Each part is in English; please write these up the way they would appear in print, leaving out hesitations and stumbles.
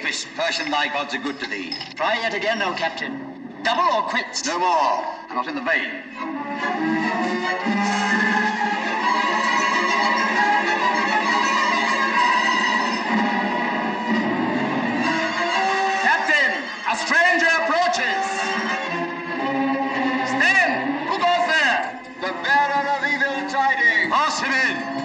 apist, Persian thy gods are good to thee. Try yet again, O captain. Double or quits? No more. I'm not in the vein. Captain, a stranger approaches. Stand! Who goes there? The bearer of evil tidings. Pass him in.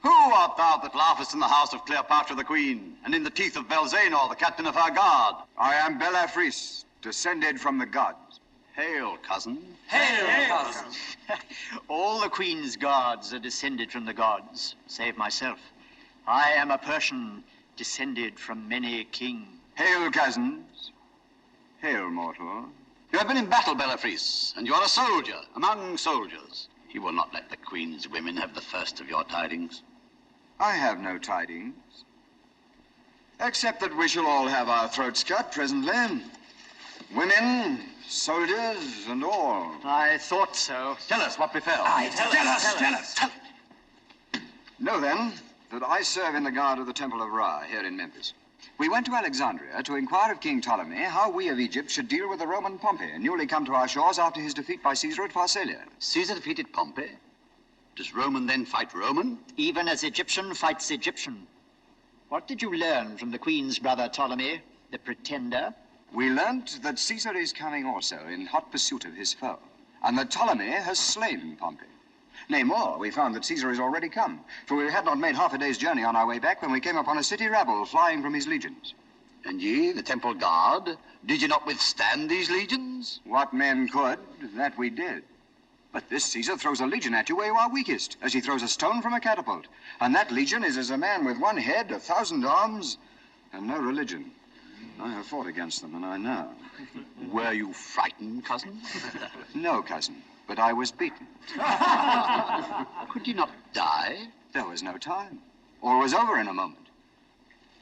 Who art thou that laughest in the house of Cleopatra the queen, and in the teeth of Belzanor, the captain of her guard? I am Belafris, descended from the gods. Hail, cousin. Hail, cousin. All the queen's guards are descended from the gods, save myself. I am a Persian, descended from many a king. Hail, cousins. Hail, mortal. You have been in battle, Belafris, and you are a soldier among soldiers. You will not let the queen's women have the first of your tidings. I have no tidings, except that we shall all have our throats cut presently. Women, soldiers, and all. I thought so. Tell us what befell. Tell us. Know then that I serve in the guard of the Temple of Ra here in Memphis. We went to Alexandria to inquire of King Ptolemy how we of Egypt should deal with the Roman Pompey, newly come to our shores after his defeat by Caesar at Pharsalia. Caesar defeated Pompey? Does Roman then fight Roman? Even as Egyptian fights Egyptian. What did you learn from the queen's brother Ptolemy, the pretender? We learnt that Caesar is coming also in hot pursuit of his foe, and that Ptolemy has slain Pompey. Nay, more, we found that Caesar is already come, for we had not made half a day's journey on our way back when we came upon a city rabble flying from his legions. And ye, the temple guard, did ye not withstand these legions? What men could, that we did. But this Caesar throws a legion at you where you are weakest, as he throws a stone from a catapult. And that legion is as a man with one head, 1,000 arms, and no religion. I have fought against them, and I know. Were you frightened, cousin? No, cousin, but I was beaten. Could ye not die? There was no time. All was over in a moment.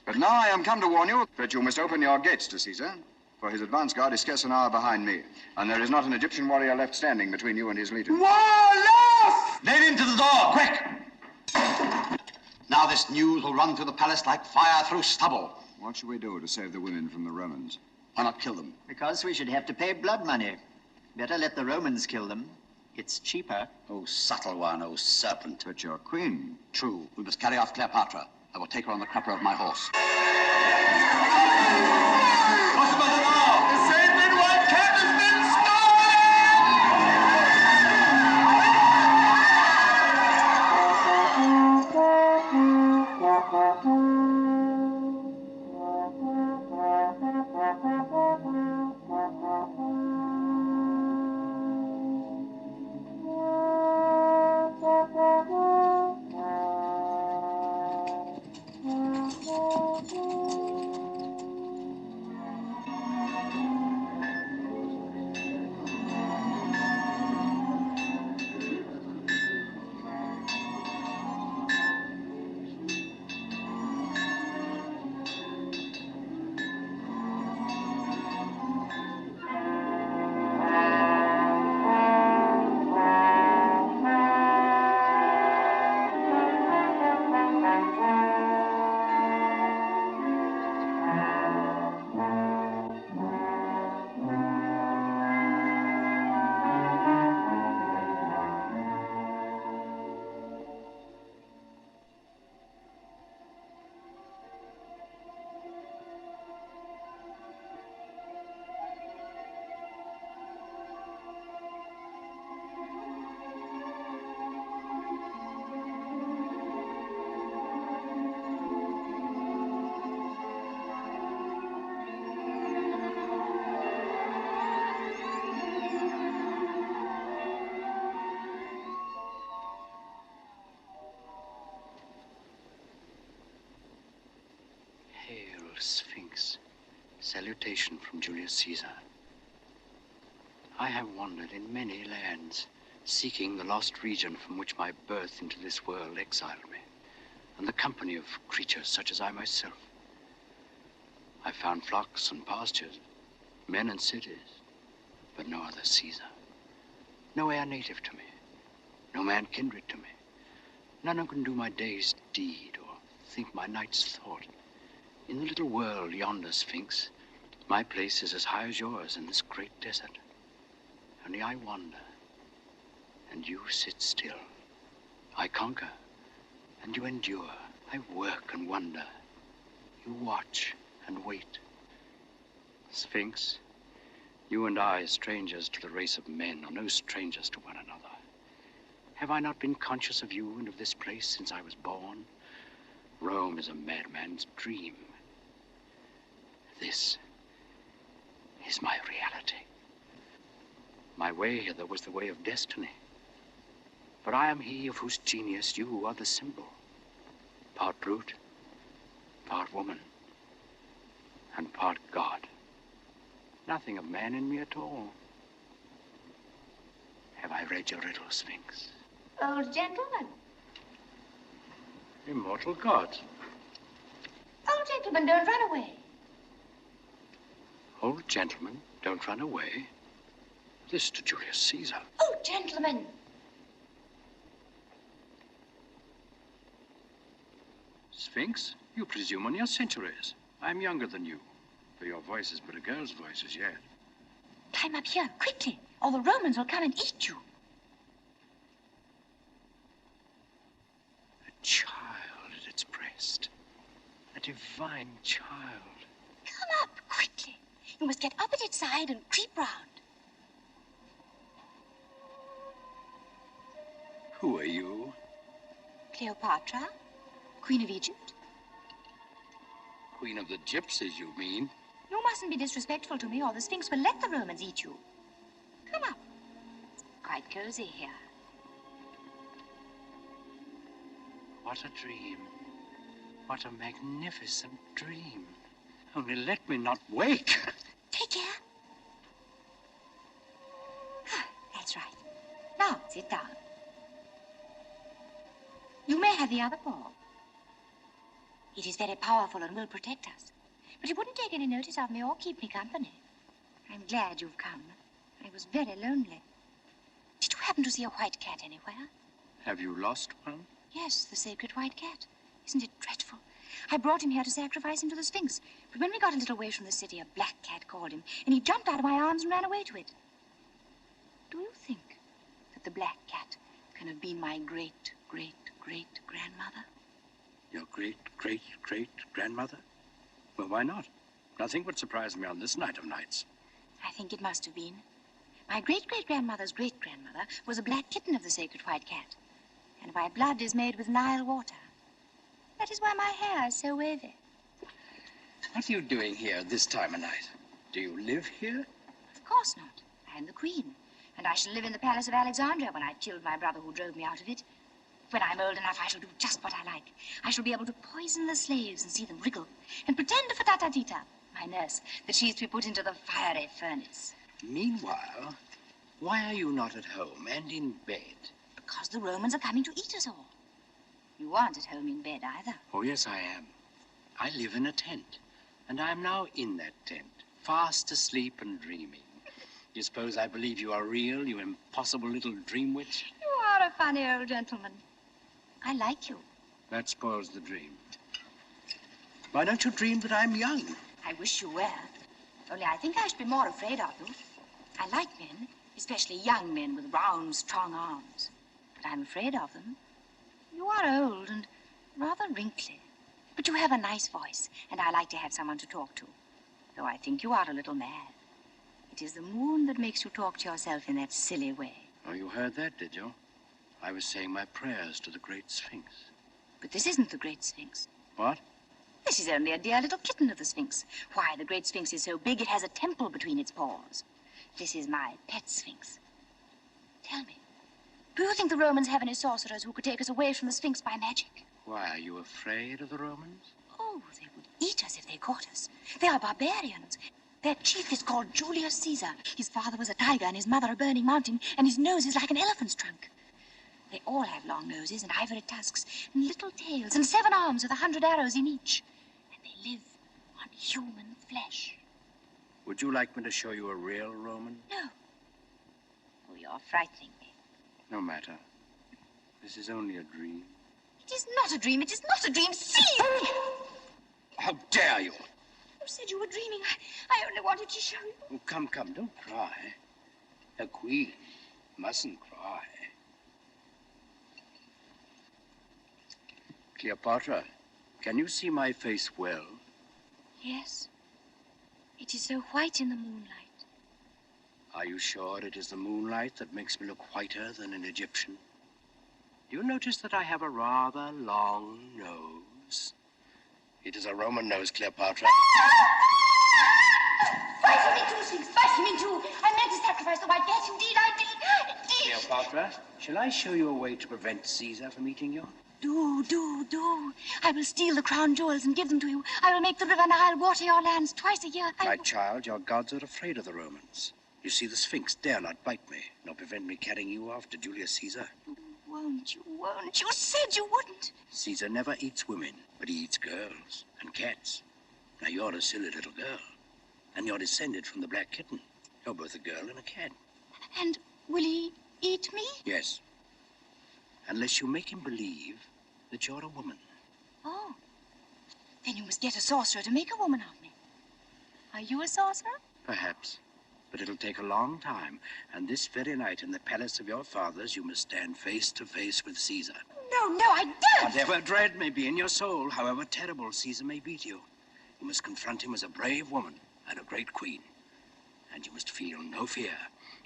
But now I am come to warn you that you must open your gates to Caesar, for his advance guard is scarce an hour behind me, and there is not an Egyptian warrior left standing between you and his legion. Warlord! Lead him to the door, quick! Now this news will run through the palace like fire through stubble. What should we do to save the women from the Romans? Why not kill them? Because we should have to pay blood money. Better let the Romans kill them. It's cheaper. Oh, subtle one, oh, serpent. But your queen. True, we must carry off Cleopatra. I will take her on the crupper of my horse. What's about the law? The sacred white cat has been Sphinx, salutation from Julius Ceasar. I have wandered in many lands, seeking the lost region from which my birth into this world exiled me. and the company of creatures such as I myself. I found flocks and pastures, men and cities, but no other Caesar. No heir native to me, no man kindred to me. None who can do my day's deed or think my night's thought. In the little world yonder, Sphinx, my place is as high as yours in this great desert. Only I wander, and you sit still. I conquer, and you endure. I work and wonder. You watch and wait. Sphinx, you and I, strangers to the race of men, are no strangers to one another. Have I not been conscious of you and of this place since I was born? Rome is a madman's dream. This is my reality. My way hither was the way of destiny. But I am he of whose genius you are the symbol. Part brute, part woman, and part God. Nothing of man in me at all. Have I read your riddle, Sphinx? Old gentleman. Immortal gods. Old gentleman, don't run away. Old gentlemen, don't run away. This to Julius Caesar. Oh, gentlemen. Sphinx, you presume on your centuries. I'm younger than you, for your voice is but a girl's voice as yet. Climb up here, quickly, or the Romans will come and eat you. A child at its breast. A divine child. Come up, quickly. You must get up at its side and creep round. Who are you? Cleopatra, Queen of Egypt. Queen of the Gypsies, you mean? You mustn't be disrespectful to me, or the Sphinx will let the Romans eat you. Come up. It's quite cozy here. What a dream. What a magnificent dream. Only let me not wake. Take care. That's right. Now, sit down. You may have the other paw. It is very powerful and will protect us. But it wouldn't take any notice of me or keep me company. I'm glad you've come. I was very lonely. Did you happen to see a white cat anywhere? Have you lost one? Yes, the sacred white cat. Isn't it dreadful? I brought him here to sacrifice him to the Sphinx. But when we got a little way from the city, a black cat called him, and he jumped out of my arms and ran away to it. Do you think that the black cat can have been my great-great-great-grandmother? Your great-great-great-grandmother? Well, why not? Nothing would surprise me on this night of nights. I think it must have been. My great-great-grandmother's great-grandmother was a black kitten of the sacred white cat. And my blood is made with Nile water. That is why my hair is so wavy. What are you doing here this time of night? Do you live here? Of course not. I am the queen. And I shall live in the palace of Alexandria when I've killed my brother who drove me out of it. When I'm old enough, I shall do just what I like. I shall be able to poison the slaves and see them wriggle, and pretend for Tatatita, my nurse, that she's to be put into the fiery furnace. Meanwhile, why are you not at home and in bed? Because the Romans are coming to eat us all. You aren't at home in bed either. Oh, yes, I am. I live in a tent, and I'm now in that tent, fast asleep and dreaming. You suppose I believe you are real, you impossible little dream witch? You are a funny old gentleman. I like you. That spoils the dream. Why don't you dream that I'm young? I wish you were. Only I think I should be more afraid of you. I like men, especially young men with round, strong arms. But I'm afraid of them. You are old and rather wrinkly. But you have a nice voice, and I like to have someone to talk to. Though I think you are a little mad. It is the moon that makes you talk to yourself in that silly way. Oh, you heard that, did you? I was saying my prayers to the great Sphinx. But this isn't the great Sphinx. What? This is only a dear little kitten of the Sphinx. Why, the great Sphinx is so big it has a temple between its paws. This is my pet Sphinx. Tell me, do you think the Romans have any sorcerers who could take us away from the Sphinx by magic? Why, are you afraid of the Romans? Oh, they would eat us if they caught us. They are barbarians. Their chief is called Julius Ceasar. His father was a tiger and his mother a burning mountain, and his nose is like an elephant's trunk. They all have long noses and ivory tusks and little tails and 7 arms with 100 arrows in each. And they live on human flesh. Would you like me to show you a real Roman? No. Oh, you're frightening me. No matter. This is only a dream. It is not a dream. It is not a dream. See! How dare you? You said you were dreaming. I only wanted to show you. Oh, come, don't cry. A queen mustn't cry. Cleopatra, can you see my face well? Yes. It is so white in the moonlight. Are you sure it is the moonlight that makes me look whiter than an Egyptian? Do you notice that I have a rather long nose? It is a Roman nose, Cleopatra. Bite him in two, Sphinx. Bite him in two. I meant to sacrifice the white cat. Indeed, I did. Cleopatra, shall I show you a way to prevent Caesar from eating you? Do. I will steal the crown jewels and give them to you. I will make the river Nile water your lands twice a year. My child, your gods are afraid of the Romans. You see, the Sphinx dare not bite me, nor prevent me carrying you off to Julius Caesar. Won't you? You said you wouldn't. Caesar never eats women, but he eats girls and cats. Now, you're a silly little girl, and you're descended from the black kitten. You're both a girl and a cat. And will he eat me? Yes. Unless you make him believe that you're a woman. Oh. Then you must get a sorcerer to make a woman of me. Are you a sorcerer? Perhaps. But it'll take a long time. And this very night in the palace of your fathers, you must stand face to face with Caesar. No, I don't. Whatever dread may be in your soul, however terrible Caesar may be to you, you must confront him as a brave woman and a great queen. And you must feel no fear.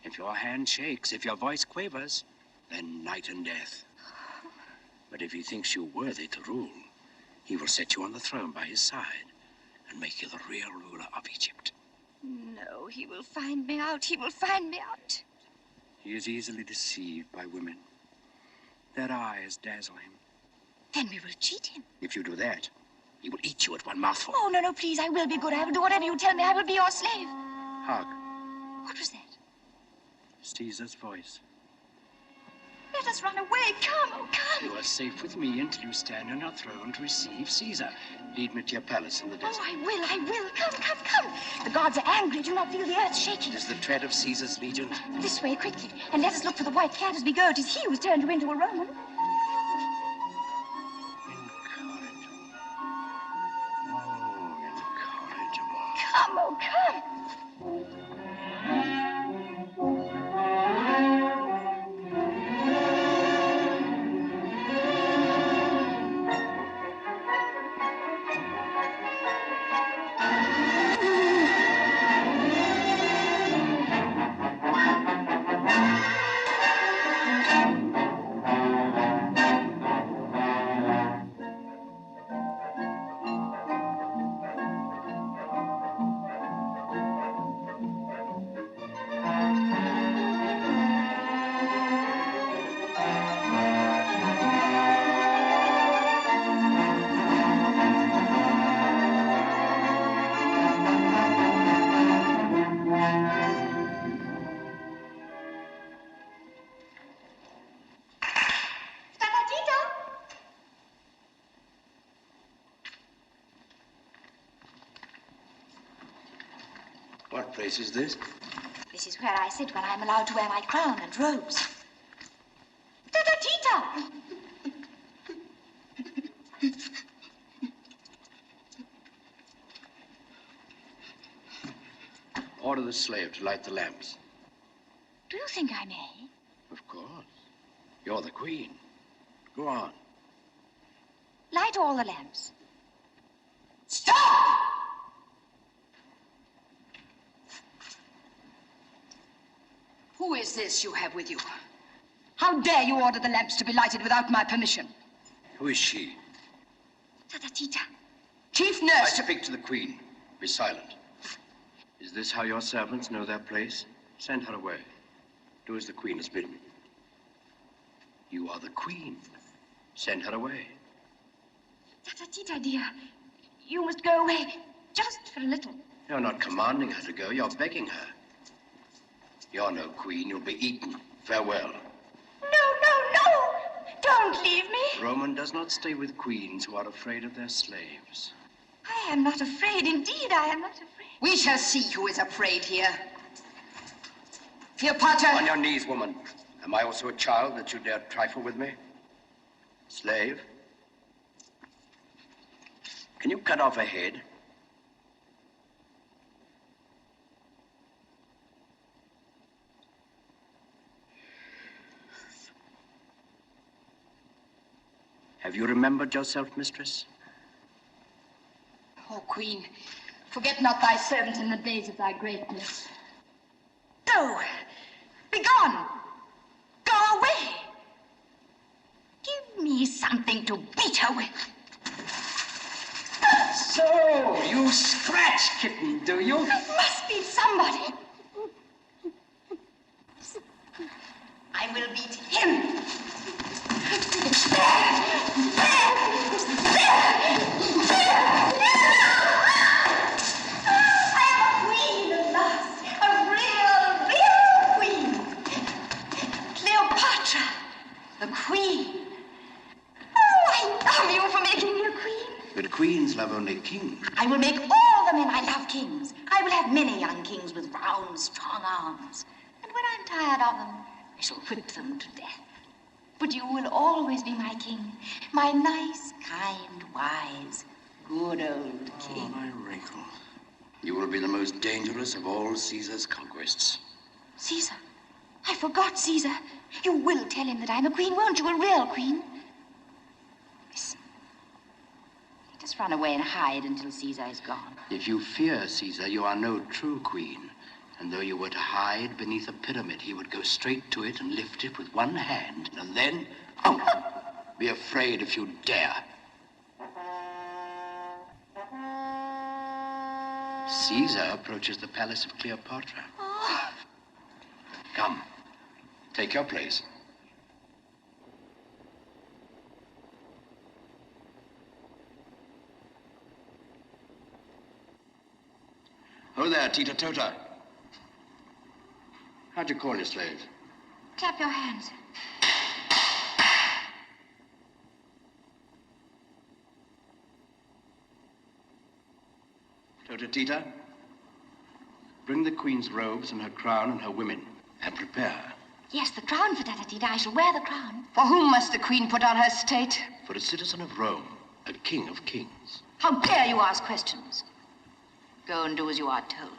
If your hand shakes, if your voice quavers, then night and death. But if he thinks you worthy to rule, he will set you on the throne by his side and make you the real ruler of Egypt. No, he will find me out. He will find me out. He is easily deceived by women. Their eyes dazzle him. Then we will cheat him. If you do that, he will eat you at one mouthful. Oh, no, please. I will be good. I will do whatever you tell me. I will be your slave. Hark. What was that? Caesar's voice. Let us run away. Come. You are safe with me until you stand on your throne to receive Caesar. Lead me to your palace in the desert. Oh, I will. Come. The gods are angry. Do not feel the earth shaking. It is the tread of Caesar's legion. This way, quickly. And let us look for the white cat as we go. It is he who has turned you into a Roman. Incorrigible. Oh, incorrigible. Come. What place is this? This is where I sit when I'm allowed to wear my crown and robes. Tita! Order the slave to light the lamps. Do you think I may? Of course. You're the queen. Go on. Light all the lamps. Stop! Who is this you have with you? How dare you order the lamps to be lighted without my permission? Who is she? Tita. Chief I nurse. speak to the queen. Be silent. Is this how your servants know their place? Send her away. Do as the queen has bidden. You are the queen. Send her away. Tita, dear. You must go away. Just for a little. You're not commanding her to go. You're begging her. You're no queen. You'll be eaten. Farewell. No. Don't leave me. Roman does not stay with queens who are afraid of their slaves. I am not afraid. Indeed, I am not afraid. We shall see who is afraid here. Cleopatra. On your knees, woman. Am I also a child that you dare trifle with me? Slave? Can you cut off a head? Have you remembered yourself, mistress? Oh, Queen, forget not thy servant in the days of thy greatness. Go. Be gone. Go away. Give me something to beat her with. So, you scratch kitten, do you? It must be somebody. I will beat him. I am a queen at last. A real queen. Cleopatra, the queen. Oh, I love you for making me a queen. But queens love only kings. I will make all the men I love kings. I will have many young kings with round, strong arms. And when I'm tired of them, I shall whip them to death. But you will always be my king. My nice, kind, wise, good old king. Oh, my wrinkle. You will be the most dangerous of all Caesar's conquests. Caesar? I forgot Caesar. You will tell him that I'm a queen, won't you? A real queen. Listen. Just run away and hide until Caesar is gone. If you fear Caesar, you are no true queen. And though you were to hide beneath a pyramid, he would go straight to it and lift it with one hand. And then, oh, be afraid if you dare. Caesar approaches the palace of Cleopatra. Oh. Come, take your place. Oh there, Tita Tota. How'd you call your slaves? Clap your hands. Tota Tita, bring the queen's robes and her crown and her women, and prepare her. Yes, the crown for Tatatita. I shall wear the crown. For whom must the queen put on her state? For a citizen of Rome, a king of kings. How dare you ask questions? Go and do as you are told.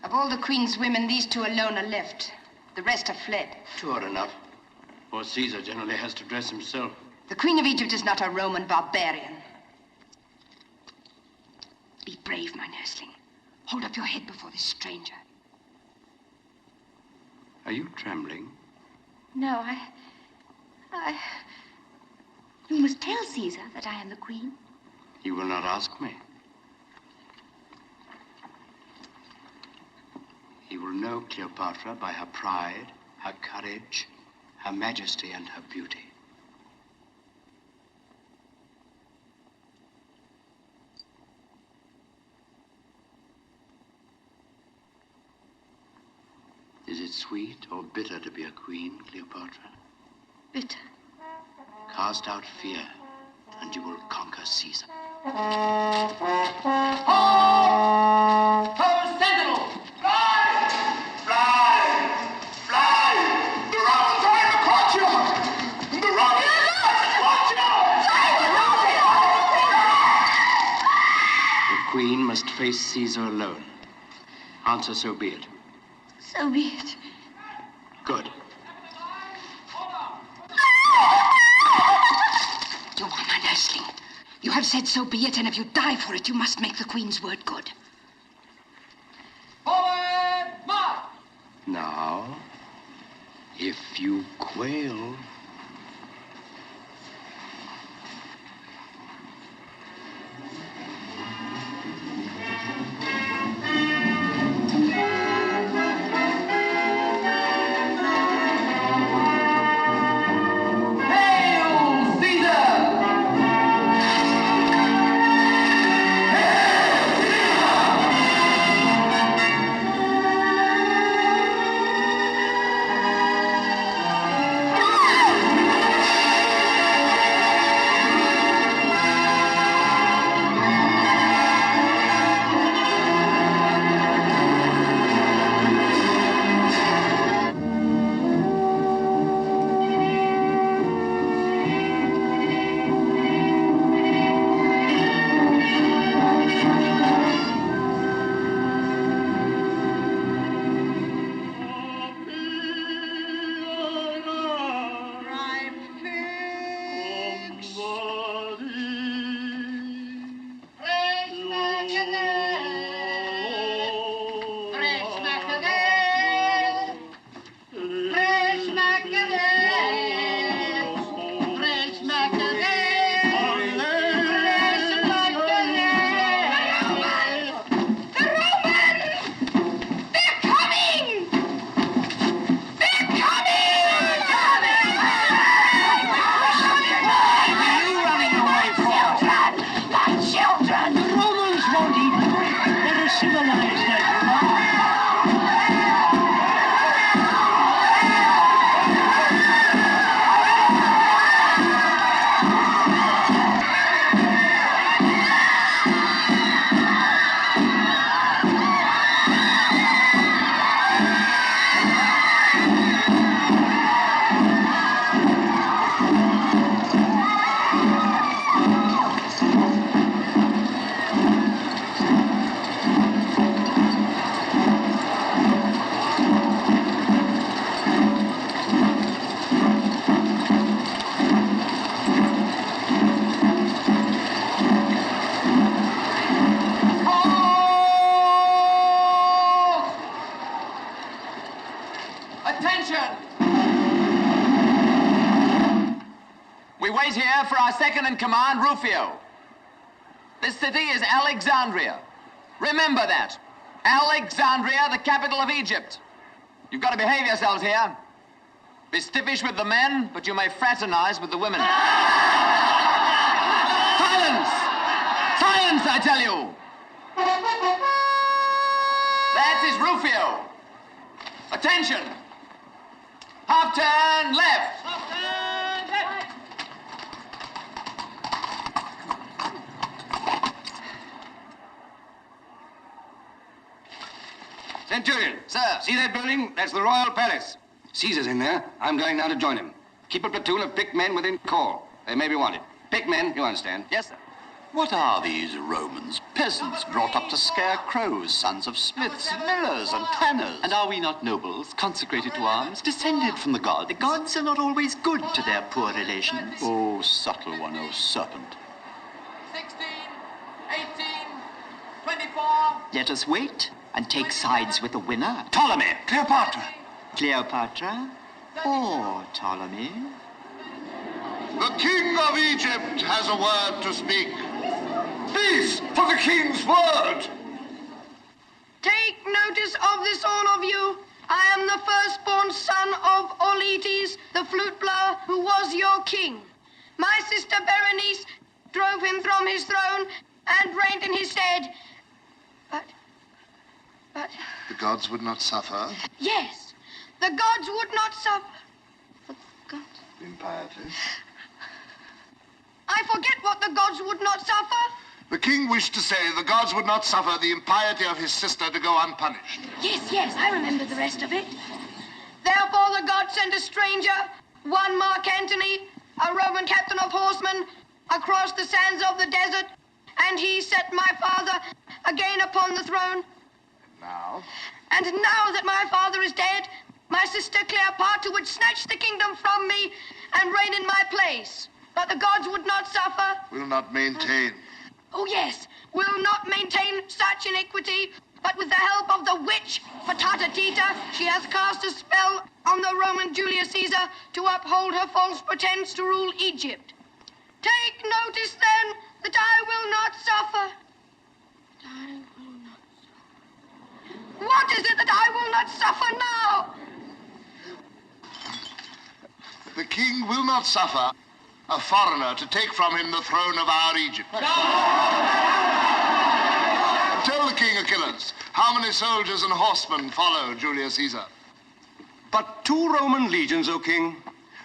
Of all the queen's women, these two alone are left. The rest have fled. Two are enough. For Caesar generally has to dress himself. The Queen of Egypt is not a Roman barbarian. Be brave, my nursling. Hold up your head before this stranger. Are you trembling? No, You must tell Caesar that I am the queen. He will not ask me. He will know Cleopatra by her pride, her courage, her majesty, and her beauty. Is it sweet or bitter to be a queen, Cleopatra? Bitter. Cast out fear, and you will conquer Caesar. Sentinel! Fly! Fly! Fly! The Romans are in the courtyard! The Romans are in the courtyard! The queen must face Caesar alone. Answer, so be it. So be it. Good. You are my nursling. You have said so be it, and if you die for it, you must make the queen's word good. Forward, march! Now, if you quail... won't eat them. They're a civilized animal. For our second-in-command, Rufio. This city is Alexandria. Remember that. Alexandria, the capital of Egypt. You've got to behave yourselves here. Be stiffish with the men, but you may fraternize with the women. Silence! Silence, I tell you! That is Rufio. Attention! Half turn left. Half turn left. Centurion. Sir. See that building? That's the Royal Palace. Caesar's in there. I'm going now to join him. Keep a platoon of picked men within call. They may be wanted. Picked men, you understand? Yes, sir. What are these Romans? Peasants brought up to scare crows, sons of smiths, millers, and tanners. And are we not nobles, consecrated to arms, descended from the gods? The gods are not always good to their poor relations. Oh, subtle one, oh serpent. 16, 18, 24. Let us wait and take sides with the winner. Ptolemy! Cleopatra! Cleopatra or Ptolemy? The king of Egypt has a word to speak. Peace for the king's word! Take notice of this, all of you. I am the firstborn son of Oletes, the flute blower, who was your king. My sister Berenice drove him from his throne and reigned in his stead. But... The gods would not suffer. Yes, the gods would not suffer. The gods... Impiety. I forget what the gods would not suffer. The king wished to say the gods would not suffer the impiety of his sister to go unpunished. Yes, I remember the rest of it. Therefore the gods sent a stranger, one Mark Antony, a Roman captain of horsemen, across the sands of the desert, and he set my father again upon the throne. Now? And now that my father is dead, my sister Cleopatra would snatch the kingdom from me and reign in my place. But the gods would not suffer. Will not maintain. Oh, yes, will not maintain such iniquity, but with the help of the witch, Pothinus, she has cast a spell on the Roman Julius Ceasar to uphold her false pretense to rule Egypt. Take notice, then, that I will not suffer. I will not suffer. What is it that I will not suffer now? The king will not suffer a foreigner to take from him the throne of our Egypt. Tell the king, Achilles, how many soldiers and horsemen follow Julius Ceasar? But 2 Roman legions, O king,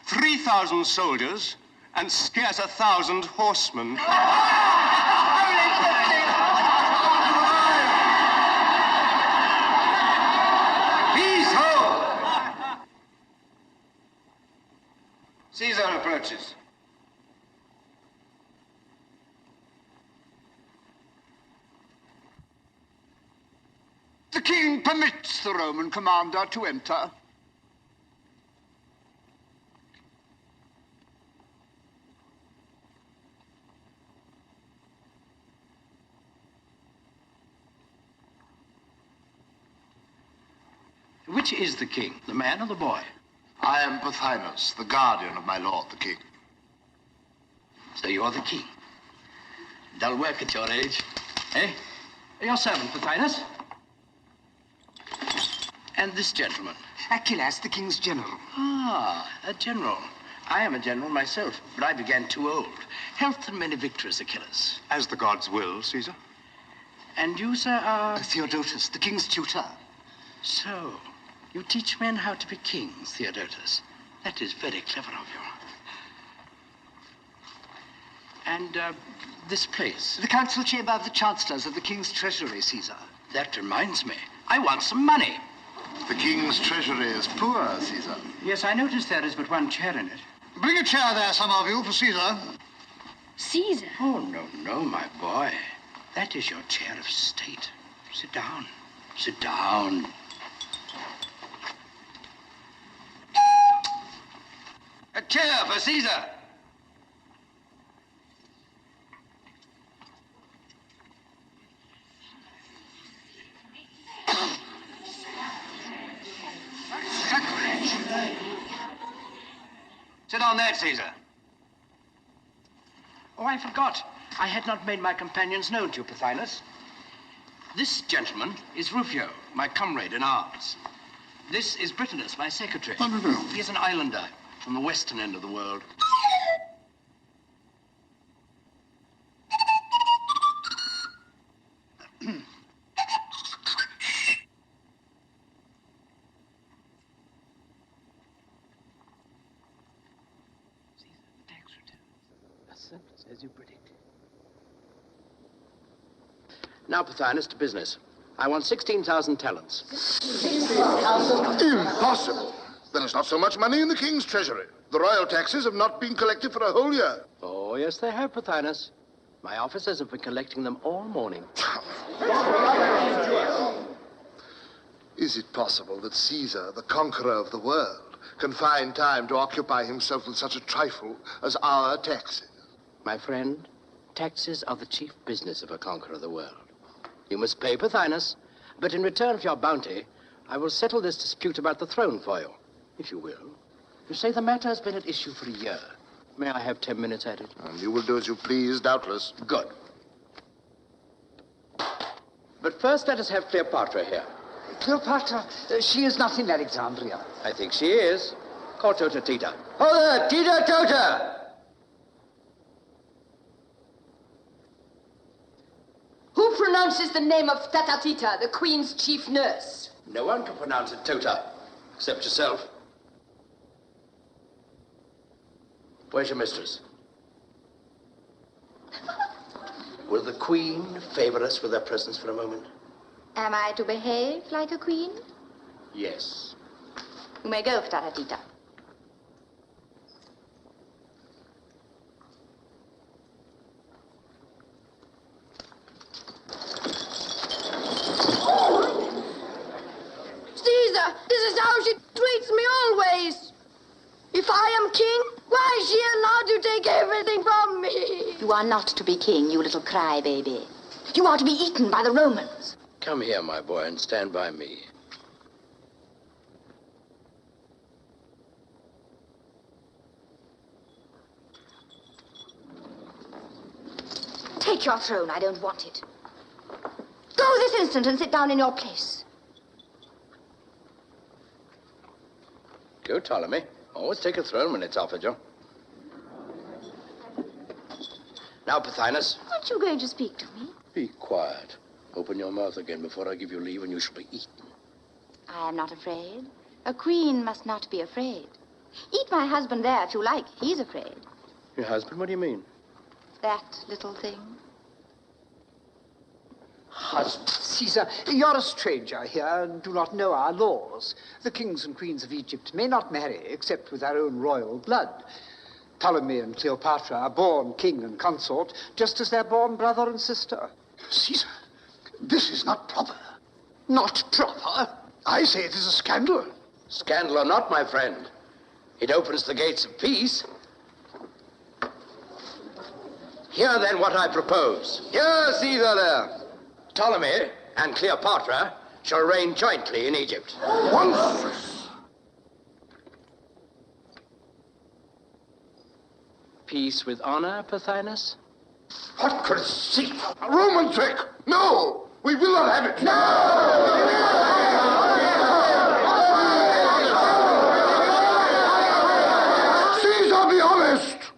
3,000 soldiers, and scarce 1,000 horsemen. Peace, ho! Caesar approaches. The king permits the Roman commander to enter. Which is the king, the man or the boy? I am Pothinus, the guardian of my lord, the king. So you're the king. Dull work at your age. Eh? Your servant, Pothinus. And this gentleman? Achilles, the king's general. Ah, a general. I am a general myself, but I began too old. Health and many victories, Achilles. As the gods will, Caesar. And you, sir, are... Theodotus, the king's tutor. So, you teach men how to be kings, Theodotus. That is very clever of you. And, this place? The council chamber of the chancellors of the king's treasury, Caesar. That reminds me. I want some money. The king's treasury is poor, Caesar. Yes, I noticed there is but one chair in it. Bring a chair there, some of you, for Caesar. Caesar? Oh, no, my boy. That is your chair of state. Sit down. Sit down. A chair for Caesar. Sit on that, Caesar. Oh, I forgot. I had not made my companions known to you, Pothinus. This gentleman is Rufio, my comrade in arms. This is Pothinus, my secretary. Oh, no. He is an islander from the western end of the world. As you predicted. Now, Pothinus, to business. I want 16,000 talents. Impossible. There is not so much money in the king's treasury. The royal taxes have not been collected for a whole year. Oh, yes, they have, Pothinus. My officers have been collecting them all morning. Is it possible that Caesar, the conqueror of the world, can find time to occupy himself with such a trifle as our taxes? My friend, taxes are the chief business of a conqueror of the world. You must pay, Pothinus, but in return for your bounty, I will settle this dispute about the throne for you, if you will. You say the matter has been at issue for a year. May I have 10 minutes at it? And you will do as you please, doubtless. Good. But first, let us have Cleopatra here. Cleopatra, she is not in Alexandria. I think she is. Call Tota Tita. Oh, there, Tita Tota! Who pronounces the name of Tatatita, the queen's chief nurse? No one can pronounce it Tota, except yourself. Where's your mistress? Will the queen favor us with her presence for a moment? Am I to behave like a queen? Yes. You may go, Tatatita. Caesar, this is how she treats me always. If I am king, why is she allowed to take everything from me? You are not to be king, you little crybaby. You are to be eaten by the Romans. Come here, my boy, and stand by me. Take your throne, I don't want it. Go this instant and sit down in your place. Go, Ptolemy. Always take a throne when it's offered you. Now, Pothinus. Aren't you going to speak to me? Be quiet. Open your mouth again before I give you leave, and you shall be eaten. I am not afraid. A queen must not be afraid. Eat my husband there if you like. He's afraid. Your husband? What do you mean? That little thing. Husband, Caesar, you're a stranger here and do not know our laws. The kings and queens of Egypt may not marry except with their own royal blood. Ptolemy and Cleopatra are born king and consort, just as they're born brother and sister. Caesar, this is not proper. Not proper? I say it is a scandal. Scandal or not, my friend, it opens the gates of peace. Hear then what I propose. Here, Caesar, there. Ptolemy and Cleopatra shall reign jointly in Egypt. Monstrous! Peace with honor, Pothinus? What conceit! A Roman trick! No! We will not have it! No! Caesar, be honest!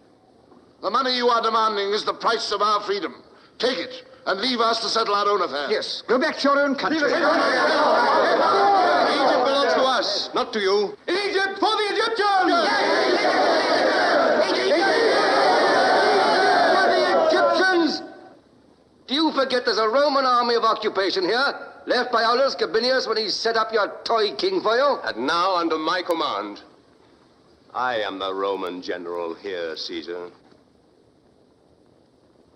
The money you are demanding is the price of our freedom. Take it, and leave us to settle our own affairs. Yes, go back to your own country. Egypt belongs to us, not to you. Egypt for the Egyptians! For the Egyptians! Do you forget there's a Roman army of occupation here, left by Aulus Gabinius when he set up your toy king for you? And now, under my command, I am the Roman general here, Caesar.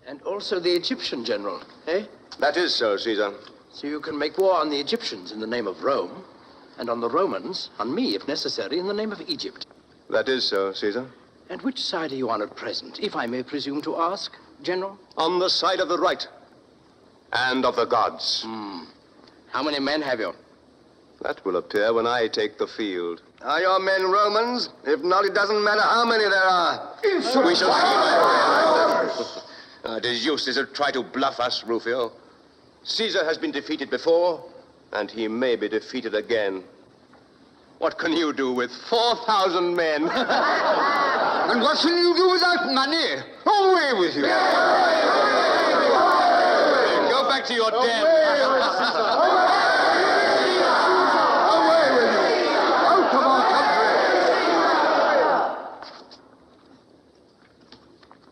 And also the Egyptian general, eh? That is so, Caesar. So you can make war on the Egyptians in the name of Rome, and on the Romans, on me, if necessary, in the name of Egypt. That is so, Caesar. And which side are you on at present, if I may presume to ask, General? On the side of the right. And of the gods. How many men have you? That will appear when I take the field. Are your men Romans? If not, it doesn't matter how many there are. We shall see, my friend. It is useless to try to bluff us, Rufio. Caesar has been defeated before, and he may be defeated again. What can you do with 4,000 men? And what will you do without money? Away with you. Go back to your den. Away with you. Out of our country.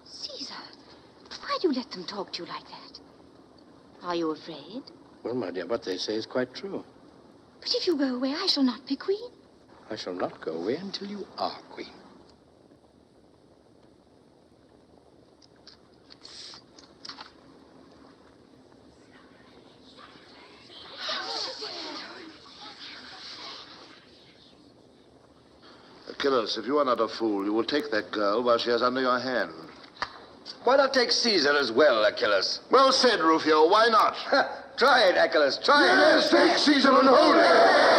Caesar, why do you let them talk to you like that? Are you afraid? Well, my dear, what they say is quite true. But if you go away, I shall not be queen. I shall not go away until you are queen. Achilles, if you are not a fool, you will take that girl while she is under your hand. Why not take Caesar as well, Achilles? Well said, Rufio. Why not? Try it, Achilles. Try it. Yes, take Caesar and hold it.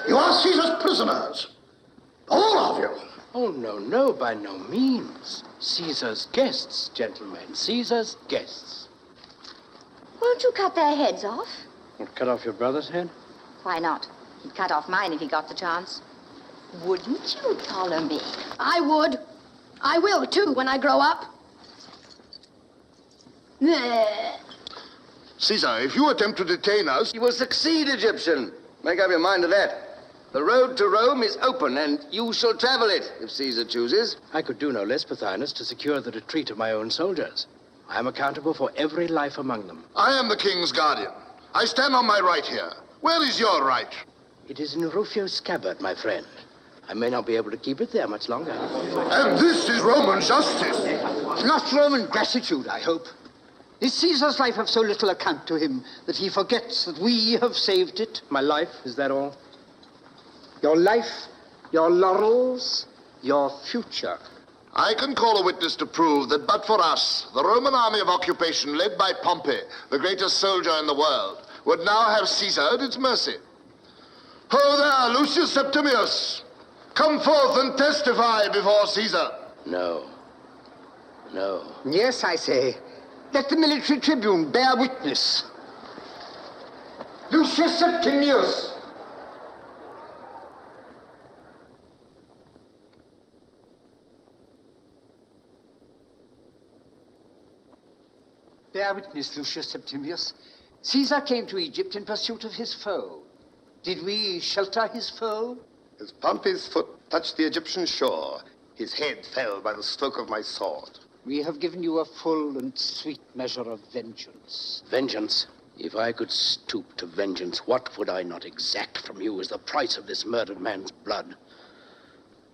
You are Caesar's prisoners. All of you. Oh, no, by no means. Caesar's guests, gentlemen. Caesar's guests. Won't you cut their heads off? Well, cut off your brother's head? Why not? He'd cut off mine if he got the chance. Wouldn't you, Ptolemy? I would. I will, too, when I grow up. Caesar, if you attempt to detain us... You will succeed, Egyptian. Make up your mind to that. The road to Rome is open, and you shall travel it, if Caesar chooses. I could do no less, Pothinus, to secure the retreat of my own soldiers. I am accountable for every life among them. I am the king's guardian. I stand on my right here. Where is your right? It is in Rufio's scabbard, my friend. I may not be able to keep it there much longer. And this is Roman justice. Not Roman gratitude, I hope. Is Caesar's life of so little account to him that he forgets that we have saved it? My life, is that all? Your life, your laurels, your future. I can call a witness to prove that but for us, the Roman army of occupation led by Pompey, the greatest soldier in the world, would now have Caesar at its mercy. Ho there, Lucius Septimius! Come forth and testify before Caesar. No. Yes, I say. Let the military tribune bear witness. Lucius Septimius! Bear witness, Lucius Septimius. Caesar came to Egypt in pursuit of his foe. Did we shelter his foe? As Pompey's foot touched the Egyptian shore, his head fell by the stroke of my sword. We have given you a full and sweet measure of vengeance. Vengeance? If I could stoop to vengeance, what would I not exact from you as the price of this murdered man's blood?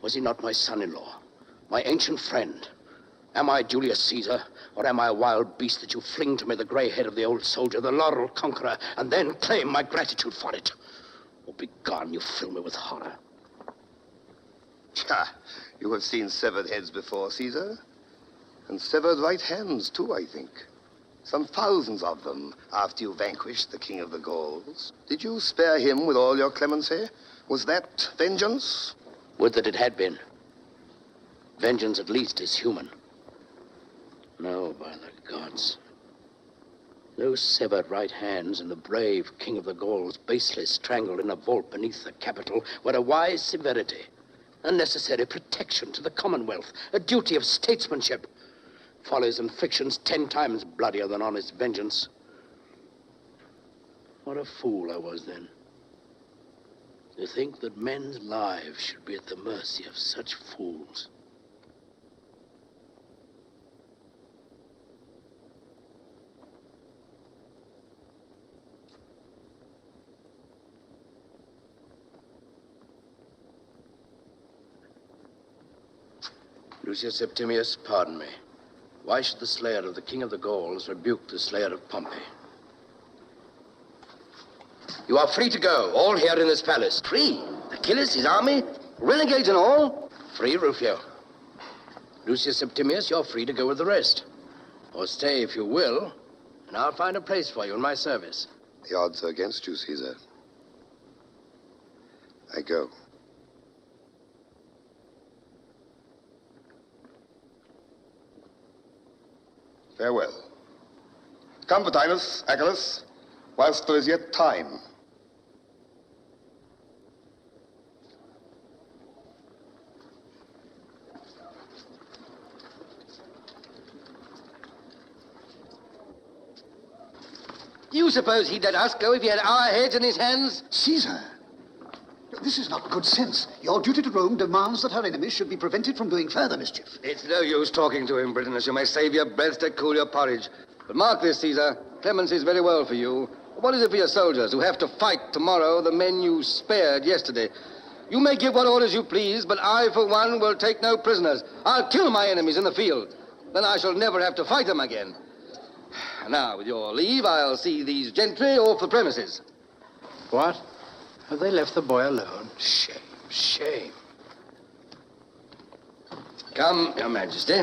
Was he not my son-in-law, my ancient friend? Am I Julius Caesar, or am I a wild beast that you fling to me the gray head of the old soldier, the laurel conqueror, and then claim my gratitude for it? Oh, begone, you fill me with horror. You have seen severed heads before, Caesar. And severed right hands, too, I think. Some thousands of them, after you vanquished the king of the Gauls. Did you spare him with all your clemency? Was that vengeance? Would that it had been. Vengeance, at least, is human. No, by the gods. Those severed right hands and the brave king of the Gauls baseless strangled in a vault beneath the Capitol were a wise severity, a necessary protection to the Commonwealth, a duty of statesmanship. Follies and fictions 10 times bloodier than honest vengeance. What a fool I was then. To think that men's lives should be at the mercy of such fools. Lucius Septimius, pardon me. Why should the slayer of the king of the Gauls rebuke the slayer of Pompey? You are free to go, all here in this palace. Free? Achilles, his army, renegades and all? Free, Rufio. Lucius Septimius, you're free to go with the rest. Or stay if you will, and I'll find a place for you in my service. The odds are against you, Caesar. I go. Farewell. Come, Pothinus, Achilles, whilst there is yet time. Do you suppose he'd let us go if he had our heads in his hands? Caesar, this is not good sense. Your duty to Rome demands that her enemies should be prevented from doing further mischief. It's no use talking to him, Britannicus. You may save your breath to cool your porridge. But mark this, Caesar. Clemency is very well for you. What is it for your soldiers who have to fight tomorrow the men you spared yesterday? You may give what orders you please, but I, for one, will take no prisoners. I'll kill my enemies in the field. Then I shall never have to fight them again. Now, with your leave, I'll see these gentry off the premises. What? Have they left the boy alone? Shame, shame. Come, Your Majesty.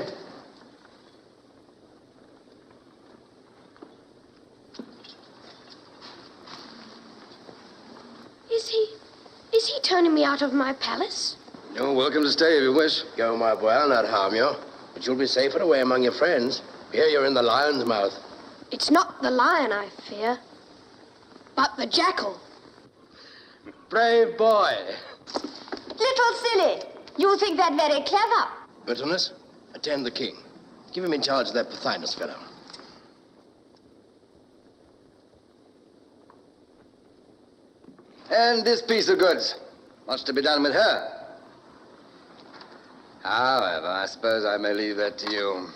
Is he turning me out of my palace? You're welcome to stay if you wish. Go, my boy, I'll not harm you. But you'll be safer away among your friends. Here you're in the lion's mouth. It's not the lion I fear, but the jackal. Brave boy. Little silly. You think that very clever. Pothinus, attend the king. Give him in charge of that Pothinus fellow. And this piece of goods. What's to be done with her? However, I suppose I may leave that to you.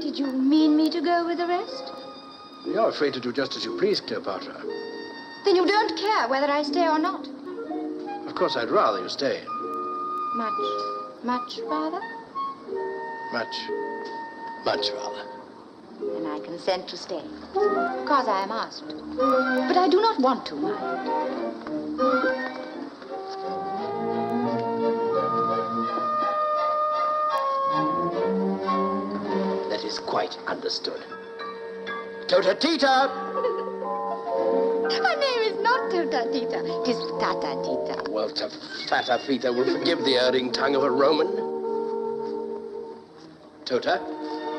Did you mean me to go with the rest? You're free to do just as you please, Cleopatra. Then you don't care whether I stay or not? Of course, I'd rather you stay. Much rather? Much rather. Then I consent to stay, because I am asked. But I do not want to, mind. That is quite understood. Tota Tita! My name is not Tota Tita. It is Tata Tita. Well, Fata Fita will forgive the erring tongue of a Roman. Tota,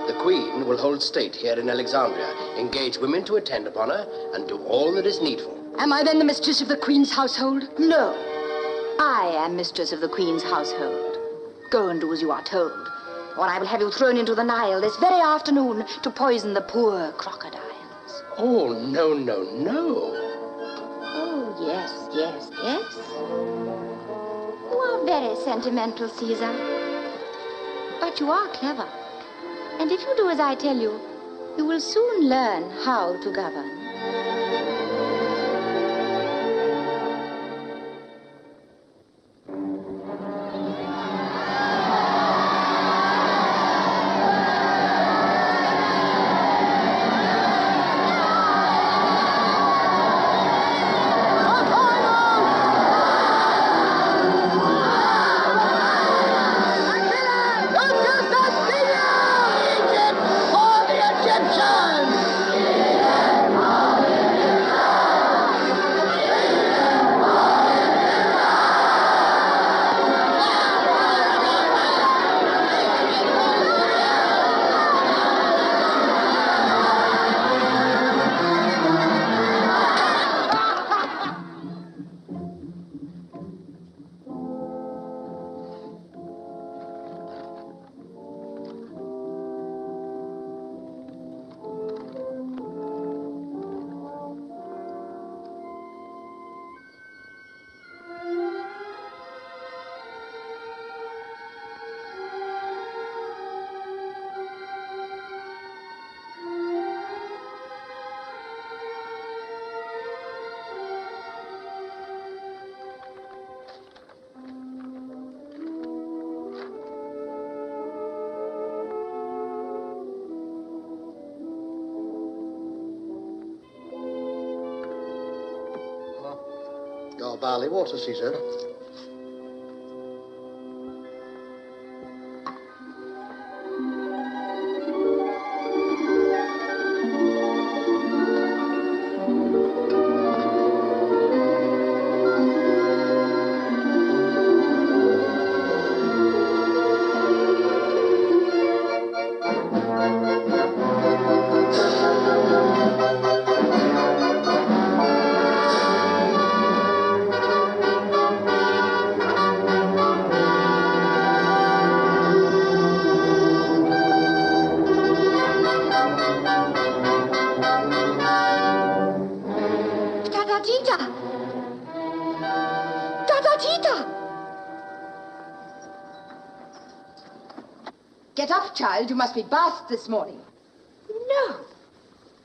the queen will hold state here in Alexandria, engage women to attend upon her, and do all that is needful. Am I then the mistress of the queen's household? No. I am mistress of the queen's household. Go and do as you are told, or I will have you thrown into the Nile this very afternoon to poison the poor crocodiles. Oh, no, no, no. Oh, yes. You are very sentimental, Caesar. But you are clever. And if you do as I tell you, you will soon learn how to govern. Egypt for the Egyptians! our barley water, Caesar. Get up, child. You must be bathed this morning. No.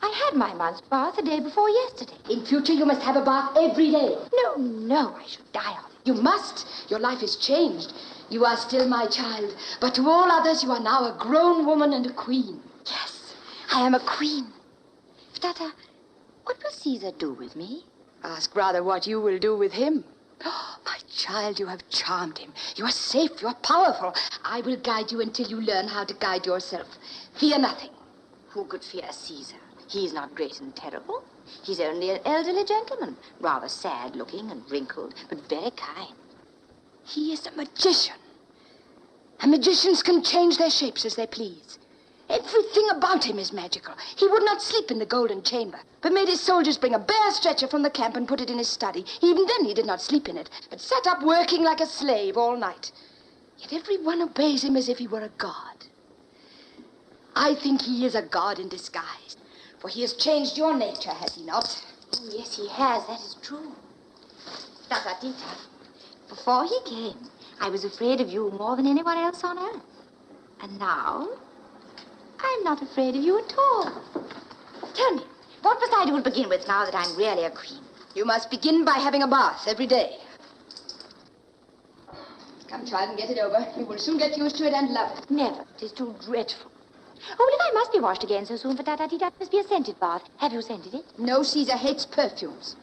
I had my month's bath the day before yesterday. In future, you must have a bath every day. No, I should die of it. You must. Your life is changed. You are still my child, but to all others, you are now a grown woman and a queen. Yes, I am a queen. Tata, what will Caesar do with me? Ask rather what you will do with him. Oh, my child, you have charmed him. You are safe. You are powerful. I will guide you until you learn how to guide yourself. Fear nothing. Who could fear Caesar? He is not great and terrible. He's only an elderly gentleman, rather sad-looking and wrinkled, but very kind. He is a magician. And magicians can change their shapes as they please. Everything about him is magical. He would not sleep in the golden chamber, but made his soldiers bring a bare stretcher from the camp and put it in his study. Even then he did not sleep in it, but sat up working like a slave all night. Yet everyone obeys him as if he were a god. I think he is a god in disguise, for he has changed your nature, has he not? Oh, yes, he has. That is true. Tata, before he came, I was afraid of you more than anyone else on earth. And now, I'm not afraid of you at all. Tell me, what must I do to begin with now that I'm really a queen? You must begin by having a bath every day. Come, child, and get it over. You will soon get used to it and love it. Never. It is too dreadful. Oh, well, if I must be washed again so soon for Tata, it must be a scented bath. Have you scented it? No, Caesar hates perfumes.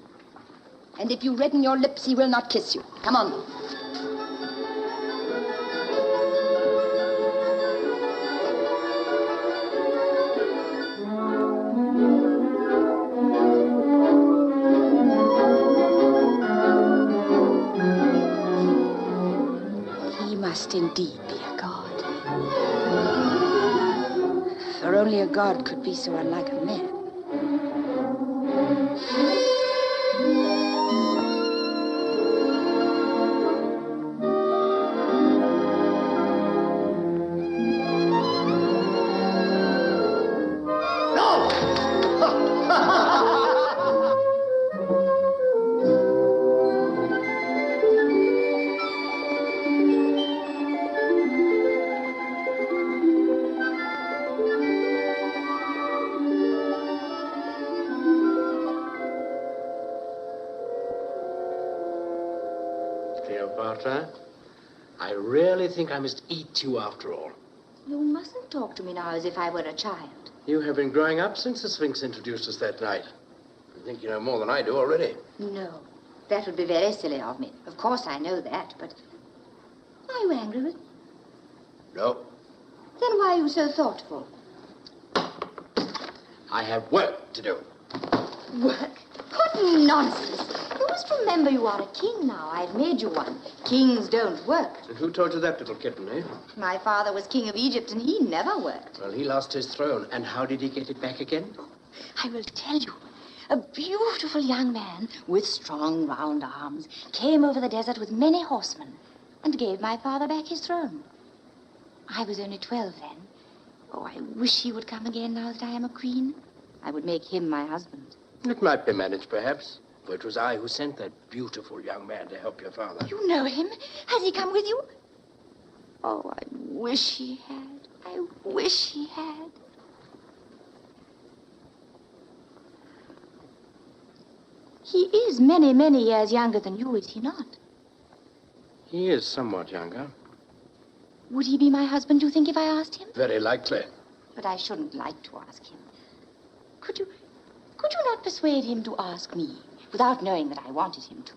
And if you redden your lips, he will not kiss you. Come on. He must indeed be a god. For only a god could be so unlike a man. Cleopatra, I really think I must eat you after all. You mustn't talk to me now as if I were a child. You have been growing up since the Sphinx introduced us that night. I think you know more than I do already. No, that would be very silly of me. Of course I know that, but are you angry with me? No. Then why are you so thoughtful? I have work to do. Work? What nonsense. You must remember you are a king now. I've made you one. Kings don't work. And who told you that, little kitten, eh? My father was king of Egypt, and he never worked. Well, he lost his throne. And how did he get it back again? I will tell you. A beautiful young man with strong, round arms came over the desert with many horsemen and gave my father back his throne. I was only 12 then. Oh, I wish he would come again now that I am a queen. I would make him my husband. It might be managed, perhaps. For it was I who sent that beautiful young man to help your father. You know him? Has he come with you? Oh, I wish he had. I wish he had. He is many, many years younger than you, is he not? He is somewhat younger. Would he be my husband, you think, if I asked him? Very likely. But I shouldn't like to ask him. Could you not persuade him to ask me without knowing that I wanted him to?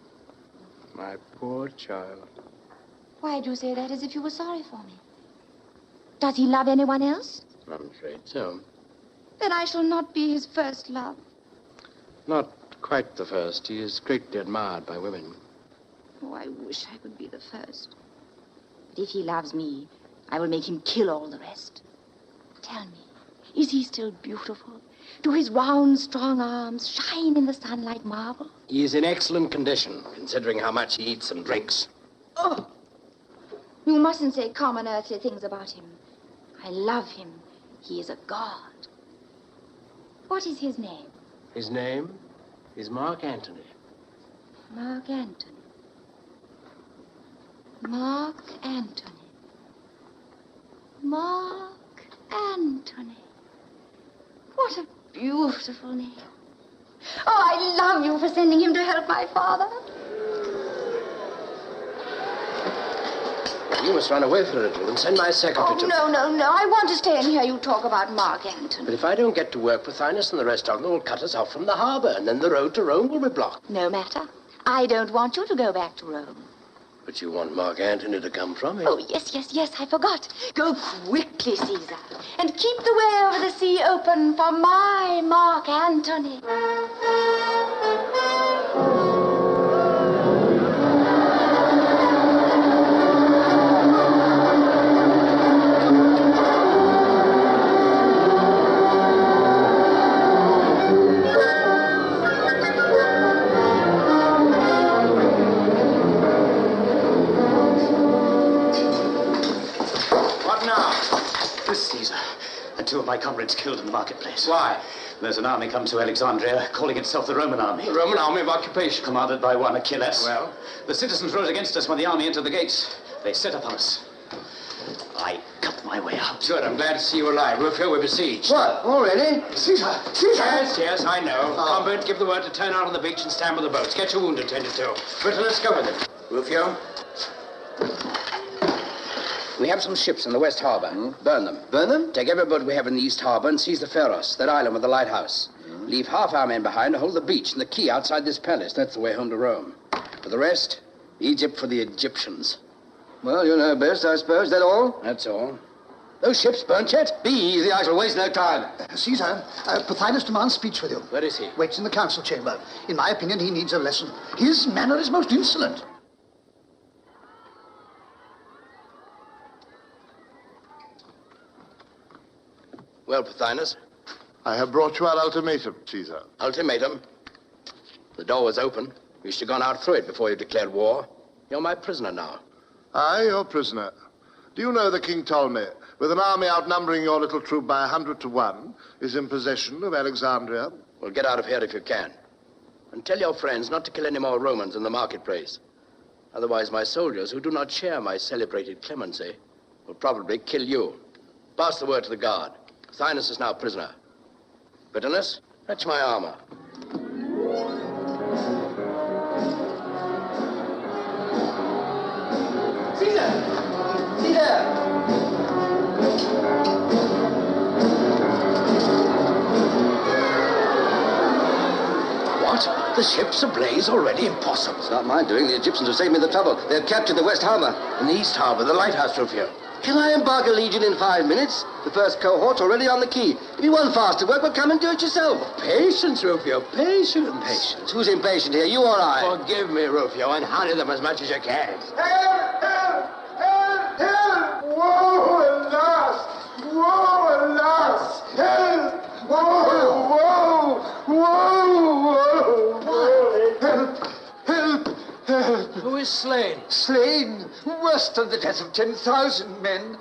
My poor child. Why do you say that as if you were sorry for me? Does he love anyone else? I'm afraid so. Then I shall not be his first love. Not quite the first. He is greatly admired by women. Oh, I wish I could be the first. But if he loves me, I will make him kill all the rest. Tell me, is he still beautiful? Do his round, strong arms shine in the sun like marble? He is in excellent condition, considering how much he eats and drinks. Oh! You mustn't say common earthly things about him. I love him. He is a god. What is his name? His name is Mark Antony. Mark Antony. Mark Antony. Mark Antony. What a beautiful name. Oh, I love you for sending him to help my father. You must run away for a little and send my secretary to... No. I want to stay and hear you talk about Mark Antony. But if I don't get to work, Pothinus and the rest of them will cut us off from the harbor, and then the road to Rome will be blocked. No matter. I don't want you to go back to Rome. But you want Mark Antony to come from it? Oh, yes, I forgot. Go quickly, Caesar, and keep the way over the sea open for my Mark Antony. Two of my comrades killed in the marketplace. Why? There's an army come to Alexandria, calling itself the Roman army. The Roman army of occupation. Commanded by one Achilles. Well? The citizens rose against us when the army entered the gates. They set upon us. I cut my way out. Good, I'm glad to see you alive. Rufio, we're besieged. What, already? Caesar! Yes, I know. Comrade, give the word to turn out on the beach and stand with the boats. Get your wound attended to. Britain, let's go with him. Rufio? We have some ships in the West Harbor. Burn them. Burn them? Take every boat we have in the East Harbor and seize the Pharos, that island with the lighthouse. Leave half our men behind to hold the beach and the quay outside this palace. That's the way home to Rome. For the rest, Egypt for the Egyptians. Well, you know best, I suppose. That all? That's all. Those ships burnt yet? Be easy. I shall waste no time. Caesar, Pothinus demands speech with you. Where is he? Waits in the council chamber. In my opinion, he needs a lesson. His manner is most insolent. Well, Pothinus? I have brought you our ultimatum, Caesar. Ultimatum? The door was open. You should have gone out through it before you declared war. You're my prisoner now. Aye, your prisoner. Do you know that King Ptolemy, with an army outnumbering your little troop by 100 to 1, is in possession of Alexandria? Well, get out of here if you can. And tell your friends not to kill any more Romans in the marketplace. Otherwise, my soldiers, who do not share my celebrated clemency, will probably kill you. Pass the word to the guard. Pothinus is now prisoner. Pothinus, fetch my armor. Caesar! What? The ship's ablaze already? Impossible. It's not my doing. The Egyptians have saved me the trouble. They've captured the West Harbor. In the East Harbor, the lighthouse, Rufio. Can I embark a legion in 5 minutes? The first cohort's already on the quay. If you want faster work, well, come and do it yourself. Patience, Rufio, patience. Patience? Who's impatient here, you or I? Forgive me, Rufio, and honey them as much as you can. Help! Woe, alas! Woe, alas! Help! Woe! Help! Who is slain? Slain, worse than the death of 10,000 men.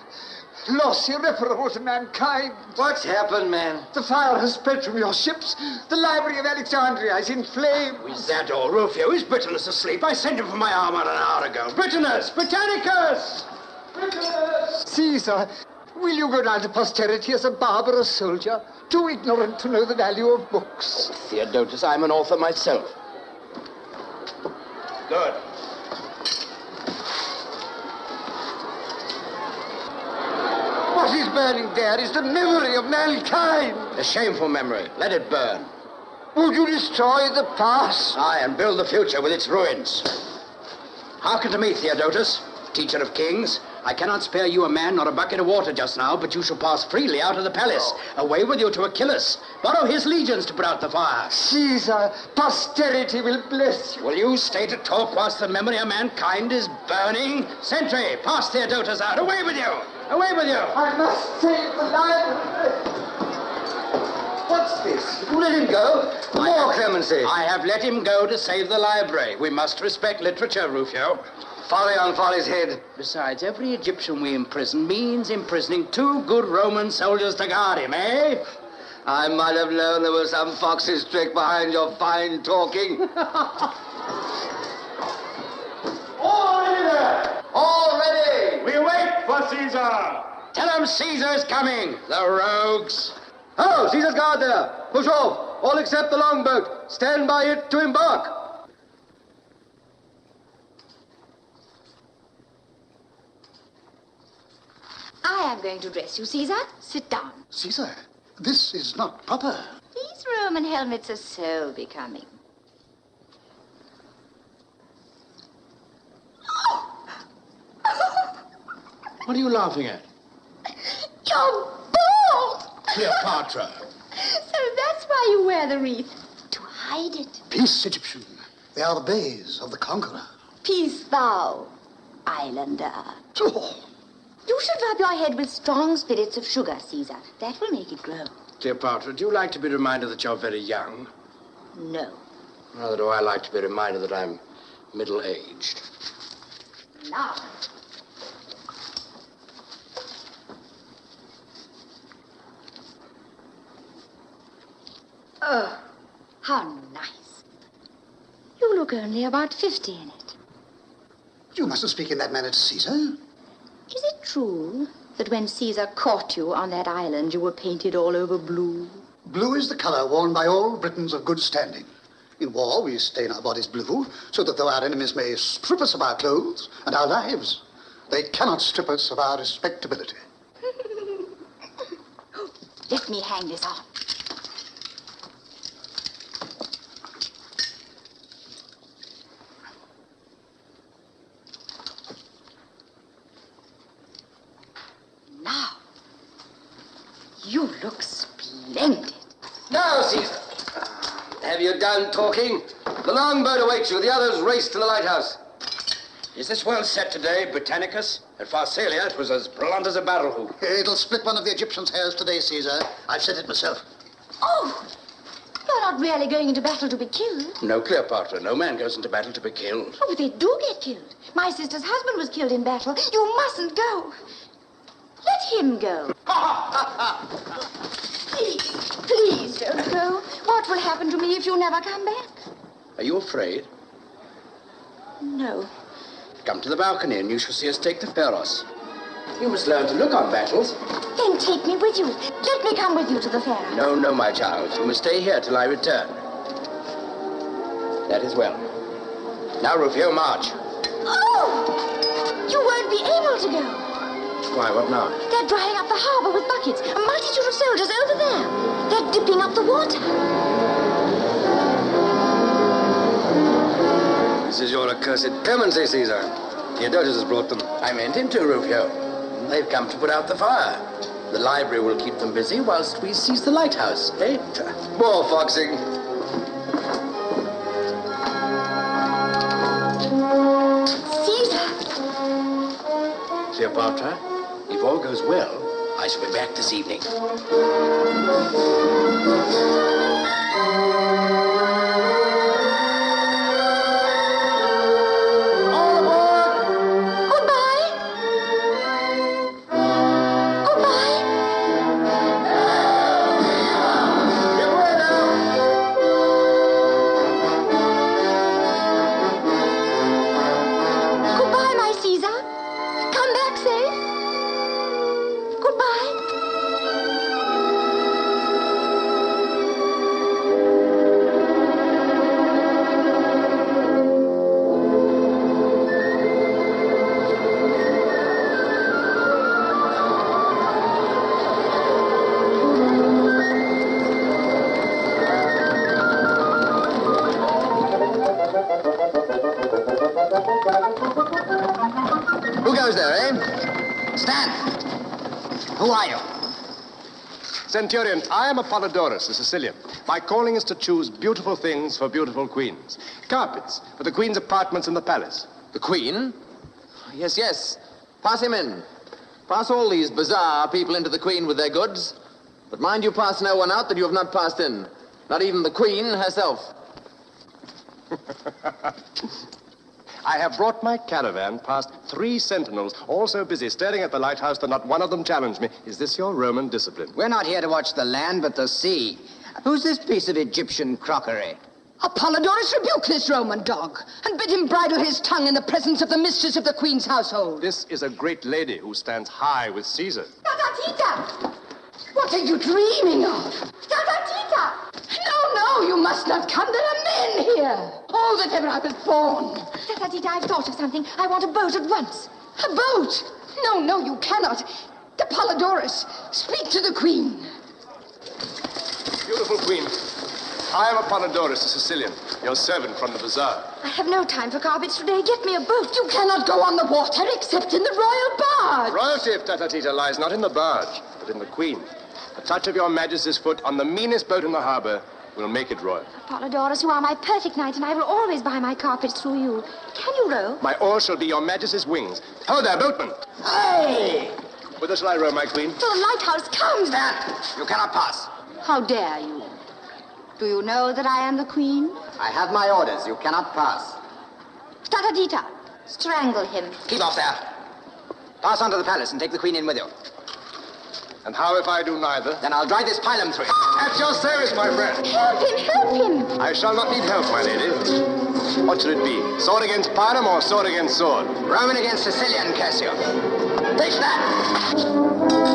Loss irreparable to mankind. What's happened, man? The fire has spread from your ships. The library of Alexandria is in flames. Is that all, Rufio? Is Britannicus asleep? I sent him for my armor an hour ago. Britannicus! Britannicus! Britannicus! Caesar, will you go down to posterity as a barbarous soldier, too ignorant to know the value of books? Theodotus, I'm an author myself. Good. What is burning there is the memory of mankind. A shameful memory. Let it burn. Would you destroy the past? Aye, and build the future with its ruins. Hearken to me, Theodotus, teacher of kings. I cannot spare you a man nor a bucket of water just now, but you shall pass freely out of the palace. Away with you to Achilles. Borrow his legions to put out the fire. Caesar, posterity will bless you. Will you stay to talk whilst the memory of mankind is burning? Sentry, pass Theodotus out. Away with you! Away with you! I must save the library. What's this? You let him go? More clemency. I have let him go to save the library. We must respect literature, Rufio. Folly on folly's head. Besides, every Egyptian we imprison means imprisoning 2 good Roman soldiers to guard him, eh? I might have known there was some fox's trick behind your fine talking. All ready there! All ready! We wait for Caesar! Tell him Caesar's coming, the rogues! Oh, Caesar's guard there! Push off! All except the longboat. Stand by it to embark. I am going to dress you, Caesar. Sit down. Caesar, this is not proper. These Roman helmets are so becoming. What are you laughing at? You're bald! Cleopatra. So that's why you wear the wreath. To hide it. Peace, Egyptian. They are the bays of the conqueror. Peace thou, islander. Oh. You should rub your head with strong spirits of sugar, Caesar. That will make it grow. Cleopatra, do you like to be reminded that you're very young? No. Rather do I like to be reminded that I'm middle-aged. Now. Oh, how nice. You look only about 50 in it. You mustn't speak in that manner to Caesar. Is it true that when Caesar caught you on that island, you were painted all over blue? Blue is the color worn by all Britons of good standing. In war, we stain our bodies blue, so that though our enemies may strip us of our clothes and our lives, they cannot strip us of our respectability. Let me hang this on. Now, you look splendid. Now, Caesar, have you done talking? The longboat awaits you. The others race to the lighthouse. Is this well set today, Britannicus? At Pharsalia, it was as blunt as a barrel hoop. It'll split one of the Egyptians' hairs today, Caesar. I've said it myself. Oh, you're not really going into battle to be killed. No, Cleopatra. No man goes into battle to be killed. Oh, but they do get killed. My sister's husband was killed in battle. You mustn't go. Let him go. Please don't go. What will happen to me if you never come back? Are you afraid? No. Come to the balcony and you shall see us take the Pharos. You must learn to look on battles. Then take me with you. Let me come with you to the fair. No, no, my child. You must stay here till I return. That is well. Now, Rufio, march. Oh! You won't be able to go. Why, what now? They're drying up the harbor with buckets. A multitude of soldiers over there. They're dipping up the water. This is your accursed clemency, Caesar. Theodotus has brought them. I meant him to, Rufio. They've come to put out the fire. The library will keep them busy whilst we seize the lighthouse, eh? More foxing. Caesar! Cleopatra, if all goes well, I shall be back this evening. pose there, eh? Stand. Who are you? Centurion, I am Apollodorus, a Sicilian. My calling is to choose beautiful things for beautiful queens. Carpets for the queen's apartments in the palace. The queen? Yes, yes. Pass him in. Pass all these bizarre people into the queen with their goods. But mind you pass no one out that you have not passed in. Not even the queen herself. I have brought my caravan past 3 sentinels, all so busy staring at the lighthouse that not one of them challenged me. Is this your Roman discipline? We're not here to watch the land, but the sea. Who's this piece of Egyptian crockery? Apollodorus, rebuke this Roman dog, and bid him bridle his tongue in the presence of the mistress of the queen's household. This is a great lady who stands high with Caesar. Tatatita! What are you dreaming of? Tatatita! No, you must not come. There are men here. Oh, that ever I was born. Tatatita, I've thought of something. I want a boat at once. A boat? No, you cannot. Apollodorus, speak to the queen. Beautiful queen, I am Apollodorus, a Sicilian, your servant from the bazaar. I have no time for carpets today. Get me a boat. You cannot go on the water except in the royal barge. Royalty of Tatatita lies not in the barge, but in the queen. A touch of your majesty's foot on the meanest boat in the harbor will make it royal. Apollodorus, you are my perfect knight, and I will always buy my carpets through you. Can you row? My oars shall be your majesty's wings. Ho there, boatman! Hey! Whither shall I row, my queen? To the lighthouse, come! Stand! You cannot pass. How dare you? Do you know that I am the queen? I have my orders. You cannot pass. Tatatita, strangle him. Keep off there. Pass on to the palace and take the queen in with you. And how if I do neither? Then I'll drive this pylon through it. At your service, my friend. Help him! I shall not need help, my lady. What should it be? Sword against pylon or sword against sword? Roman against Sicilian, curse you. Take that!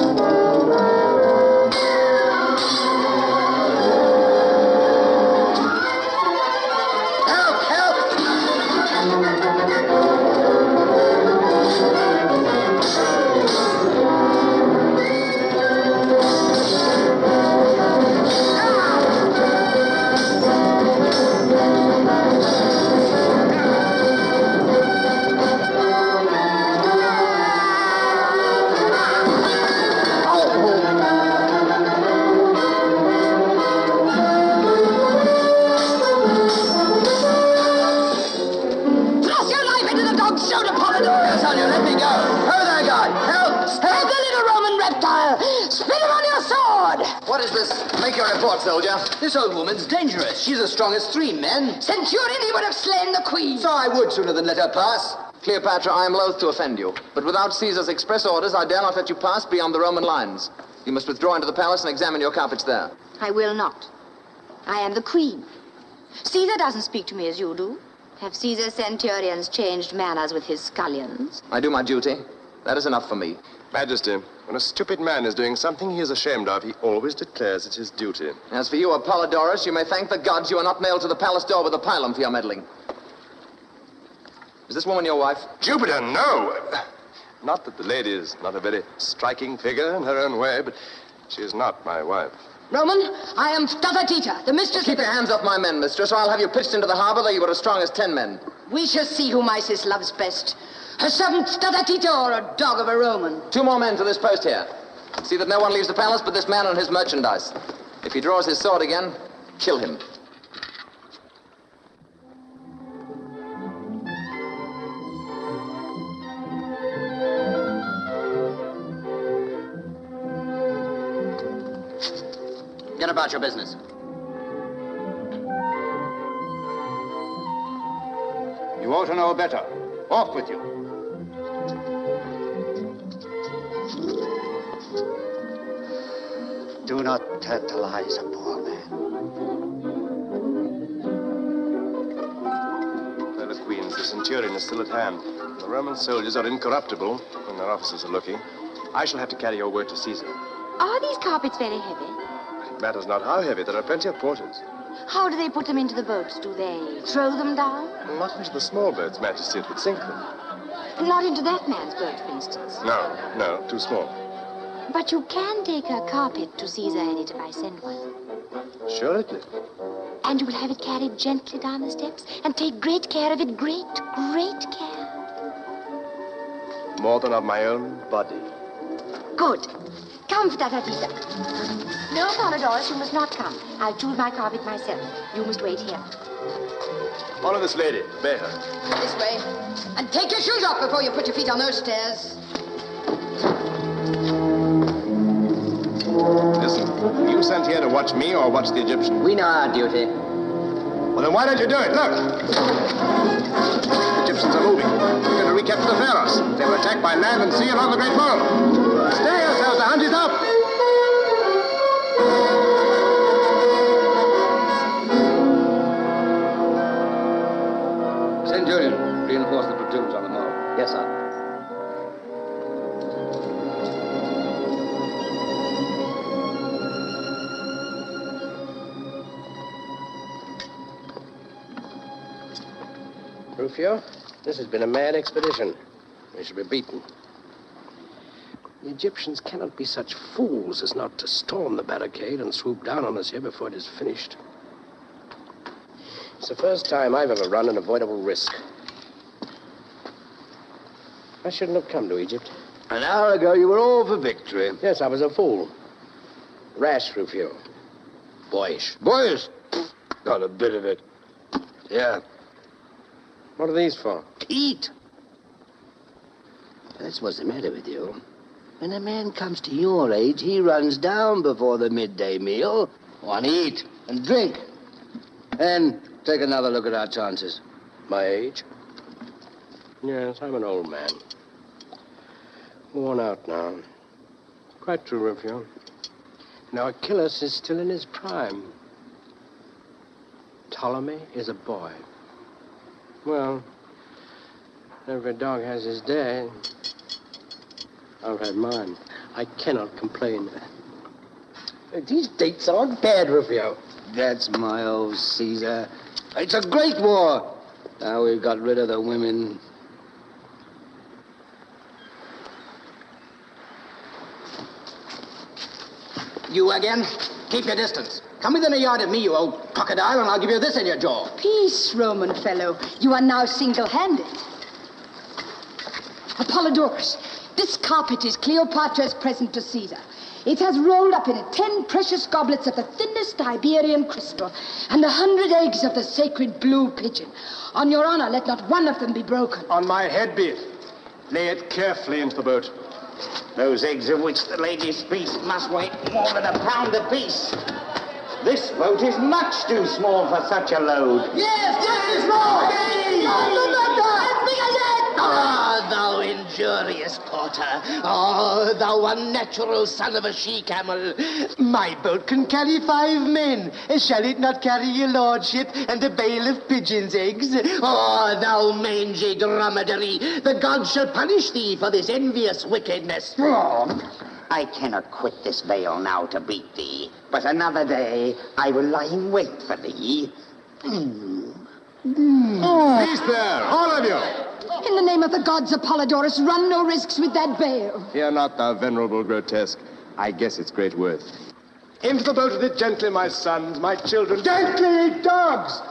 What is this? Make your report, soldier. This old woman's dangerous. She's as strong as 3 men. Centurion, he would have slain the queen. So I would sooner than let her pass. Cleopatra, I am loath to offend you, but without Caesar's express orders, I dare not let you pass beyond the Roman lines. You must withdraw into the palace and examine your carpets there. I will not. I am the queen. Caesar doesn't speak to me as you do. Have Caesar's centurions changed manners with his scullions? I do my duty. That is enough for me. Majesty, when a stupid man is doing something he is ashamed of, he always declares it his duty. As for you, Apollodorus, you may thank the gods you are not nailed to the palace door with a pylon for your meddling. Is this woman your wife? Jupiter, no! Not that the lady is not a very striking figure in her own way, but she is not my wife. Roman, I am Tatatita, the mistress... Keep your hands off my men, mistress, or I'll have you pitched into the harbor, though you were as strong as 10 men. We shall see whom Isis loves best. Her servant Tatatita or a dog of a Roman. 2 more men to this post here. See that no one leaves the palace but this man and his merchandise. If he draws his sword again, kill him. Get about your business. You ought to know better. Off with you. Do not tantalize a poor man. Fellow queens, the centurion is still at hand. The Roman soldiers are incorruptible when their officers are looking. I shall have to carry your word to Caesar. Are these carpets very heavy? It matters not how heavy. There are plenty of porters. How do they put them into the boats? Do they throw them down? Not into the small boats, Majesty. It would sink them. Not into that man's boat, for instance. No, too small. But you can take a carpet to Caesar in it if I send one. Assuredly. And you will have it carried gently down the steps and take great care of it. Great care. more than of my own body. Good. Come, Tata-Tita. No, Polydorus, you must not come. I'll choose my carpet myself. You must wait here. Follow this lady. Obey her. This way. And take your shoes off before you put your feet on those stairs. Listen, were you sent here to watch me or watch the Egyptians? We know our duty. Well, then why don't you do it? Look! The Egyptians are moving. We're going to recapture the pharaohs. They will attack by land and sea along the Great Mole. Stay yourselves, the hunt is up! St. Julian, reinforce the platoons on the mole. Yes, sir. Rufio, this has been a mad expedition. We shall be beaten. The Egyptians cannot be such fools as not to storm the barricade and swoop down on us here before it is finished. It's the first time I've ever run an avoidable risk. I shouldn't have come to Egypt. An hour ago, you were all for victory. Yes, I was a fool. Rash, Rufio. Boyish. Boys, not a bit of it. Yeah. What are these for? Eat. That's what's the matter with you. When a man comes to your age, he runs down before the midday meal. Want to eat and drink. And take another look at our chances. My age? Yes, I'm an old man. Worn out now. Quite true, Rufio. Now, Achilles is still in his prime. Ptolemy is a boy. Well, every dog has his day. I've had mine. I cannot complain. These dates aren't bad, Rufio. That's my old Caesar. It's a great war. Now we've got rid of the women. You again? Keep your distance. Come within a yard of me, you old crocodile, and I'll give you this in your jaw. Peace, Roman fellow. You are now single-handed. Apollodorus, this carpet is Cleopatra's present to Caesar. It has rolled up in it 10 precious goblets of the thinnest Iberian crystal and 100 eggs of the sacred blue pigeon. On your honor, let not one of them be broken. On my head be it. Lay it carefully into the boat. Those eggs of which the lady speaks must weigh more than a pound apiece. This boat is much too small for such a load. Yes, yes, Lord! Ah, thou injurious porter. Oh, thou unnatural son of a she-camel. My boat can carry 5 men. Shall it not carry your lordship and a bale of pigeons' eggs? Oh, thou mangy dromedary. The gods shall punish thee for this envious wickedness. I cannot quit this vale now to beat thee, but another day I will lie in wait for thee. Peace there, all of you. In the name of the gods, Apollodorus, run no risks with that veil. Fear not, thou venerable grotesque. I guess its great worth. Into the boat with it gently, my sons, my children. Gently, dogs!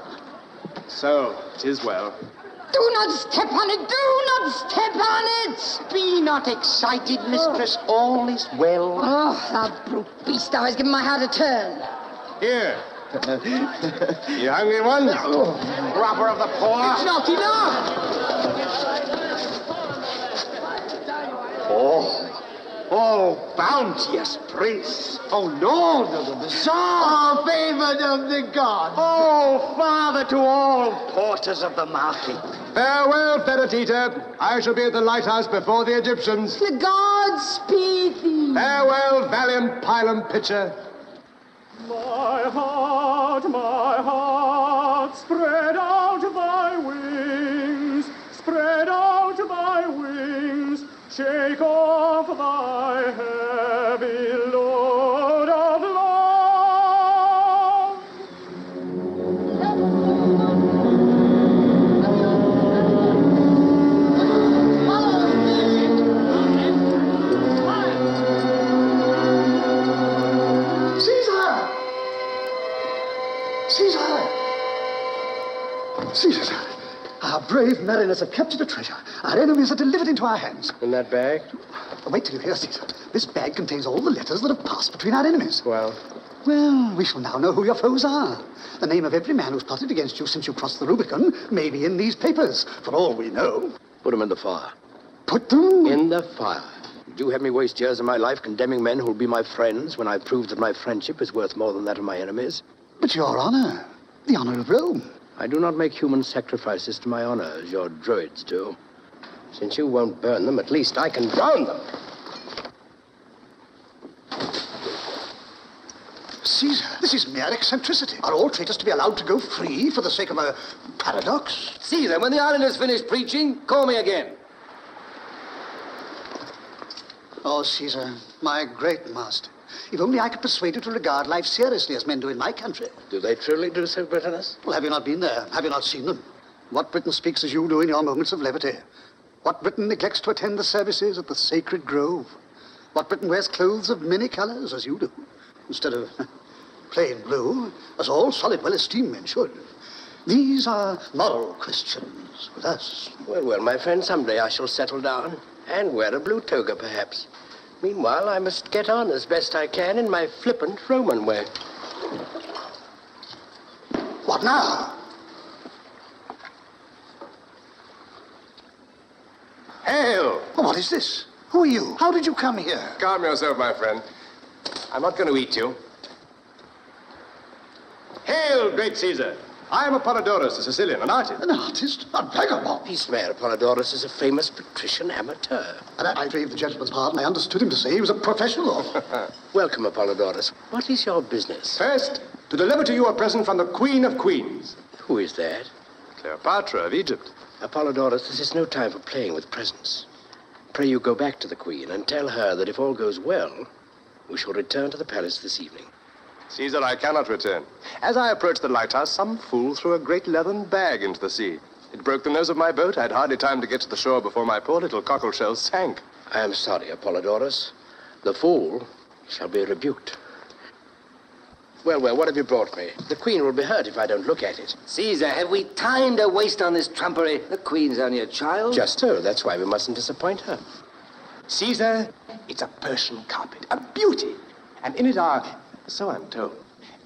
So, 'tis well. Do not step on it! Do not step on it! Be not excited, mistress. All is well. Oh, thou brute beast, thou hast given my heart a turn. Here. You hungry ones? Robber of the poor. It's not enough! Oh, bounteous prince. Oh, Lord of the Bazaar! Oh, favored of the gods! Oh, father to all porters of the market. Farewell, Perdita. I shall be at the lighthouse before the Egyptians. The gods speed thee. Farewell, valiant pilum pitcher. My heart, spread out thy wings, spread out thy wings, shake off thy heavy load of love. Caesar! Our brave mariners have captured a treasure. Our enemies are delivered into our hands. In that bag? Wait till you hear, Caesar. This bag contains all the letters that have passed between our enemies. Well, we shall now know who your foes are. The name of every man who's plotted against you since you crossed the Rubicon may be in these papers, for all we know. put them in the fire. Put them? In the fire. Would you have me waste years of my life condemning men who'll be my friends when I prove that my friendship is worth more than that of my enemies? But your honor, the honor of Rome. I do not make human sacrifices to my honor, as your druids do. Since you won't burn them, at least I can drown them. Caesar, this is mere eccentricity. Are all traitors to be allowed to go free for the sake of a paradox? Caesar, when the islanders finish preaching, call me again. Oh, Caesar, my great master. If only I could persuade you to regard life seriously as men do in my country. Do they truly do so, Pothinus? Well, have you not been there? Have you not seen them? What Briton speaks as you do in your moments of levity? What Briton neglects to attend the services at the sacred grove? What Briton wears clothes of many colors as you do, instead of plain blue, as all solid, well-esteemed men should? These are moral questions with us. Well, well, my friend, someday I shall settle down and wear a blue toga, perhaps. Meanwhile, I must get on as best I can in my flippant Roman way. What now? Hail! What is this? Who are you? How did you come here? Calm yourself, my friend. I'm not going to eat you. Hail, great Caesar! I am Apollodorus, a Sicilian, an artist. An artist? A vagabond? Peace, Mayor. Apollodorus is a famous patrician amateur. And I crave the gentleman's pardon. I understood him to say he was a professional. Welcome, Apollodorus. What is your business? First, to deliver to you a present from the Queen of Queens. Who is that? Cleopatra of Egypt. Apollodorus, this is no time for playing with presents. Pray you go back to the Queen and tell her that if all goes well, we shall return to the palace this evening. Caesar, I cannot return. As I approached the lighthouse, some fool threw a great leathern bag into the sea. It broke the nose of my boat. I had hardly time to get to the shore before my poor little cockle shell sank. I am sorry, Apollodorus. The fool shall be rebuked. Well, well, what have you brought me? The Queen will be hurt if I don't look at it. Caesar, have we time to waste on this trumpery? The Queen's only a child. Just so. That's why we mustn't disappoint her. Caesar, it's a Persian carpet, a beauty. And in it are, so I'm told,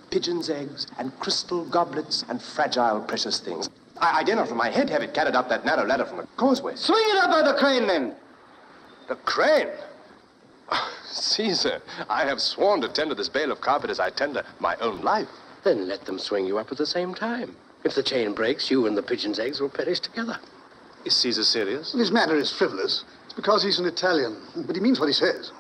pigeons' eggs and crystal goblets and fragile precious things. I dare not from my head have it carried up that narrow ladder from the causeway. Swing it up by the crane, then. The crane? Oh, Caesar, I have sworn to tender this bale of carpet as I tender my own life. Then let them swing you up at the same time. If the chain breaks, you and the pigeon's eggs will perish together. Is Caesar serious? His manner is frivolous. It's because he's an Italian, but he means what he says.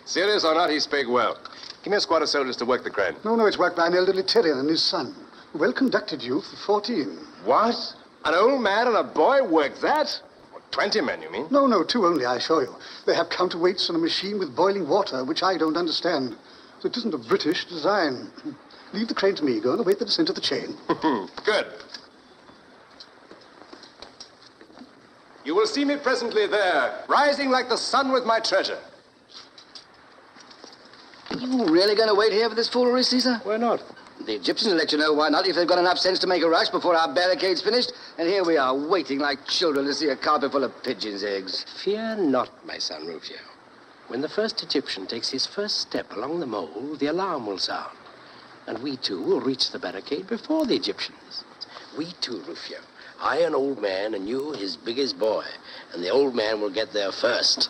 Serious or not, he spake well. Give me a squad of soldiers to work the crane. No, it's worked by an elderly Tyrian and his son. A well-conducted youth of 14. What? An old man and a boy work that? 20 men, you mean? No, 2 only, I assure you. They have counterweights and a machine with boiling water, which I don't understand. So it isn't a British design. Leave the crane to me. Go and await the descent of the chain. Good. You will see me presently there, rising like the sun with my treasure. Are you really going to wait here for this foolery, Caesar? Why not? The Egyptians will let you know why not if they've got enough sense to make a rush before our barricade's finished. And here we are, waiting like children to see a carpet full of pigeons' eggs. Fear not, my son Rufio. When the first Egyptian takes his first step along the mole, the alarm will sound. And we too will reach the barricade before the Egyptians. We too, Rufio. I, an old man, and you, his biggest boy. And the old man will get there first.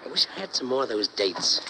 I wish I had some more of those dates.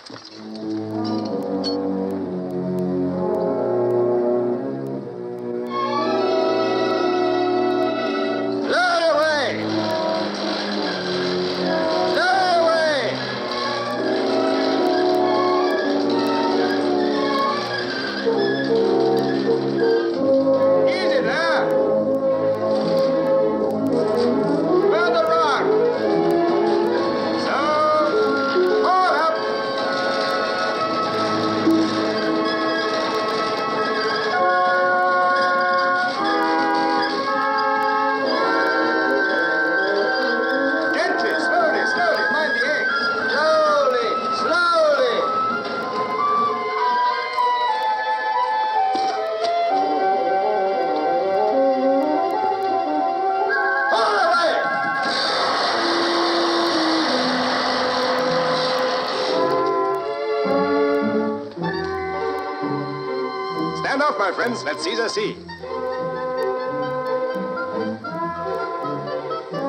Stand off, my friends. Let Caesar see.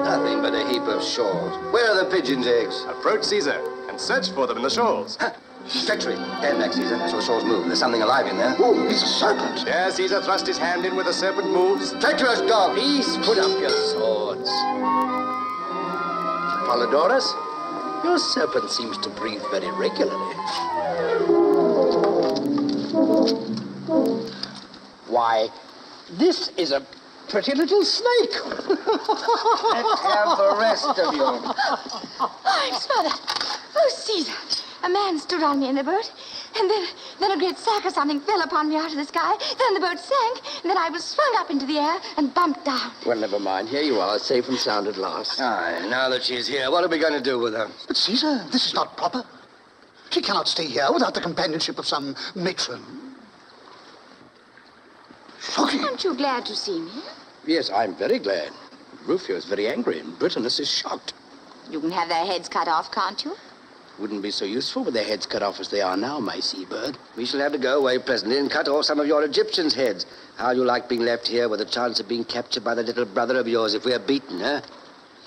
Nothing but a heap of shawls. Where are the pigeons' eggs? Approach Caesar and search for them in the shoals. Treachery. Stand back, Caesar. I saw the shawls move. There's something alive in there. Oh, it's a serpent. There, Caesar thrust his hand in where the serpent moves. Treacherous dog. Please put up your swords. Polydorus, your serpent seems to breathe very regularly. Why, this is a pretty little snake. Let's have the rest of you. Oh, I'm smothered. Oh, Caesar. A man stood on me in the boat, and then a great sack or something fell upon me out of the sky. Then the boat sank, and then I was swung up into the air and bumped down. Well, never mind. Here you are, safe and sound at last. Aye, now that she's here, what are we going to do with her? But Caesar, this is not proper. She cannot stay here without the companionship of some matron. Shocking. Aren't you glad to see me? Yes, I'm very glad. Rufio is very angry, and Pothinus is shocked. You can have their heads cut off, can't you? Wouldn't be so useful with their heads cut off as they are now, my seabird. We shall have to go away presently and cut off some of your Egyptians' heads. How do you like being left here with a chance of being captured by the little brother of yours if we are beaten, huh?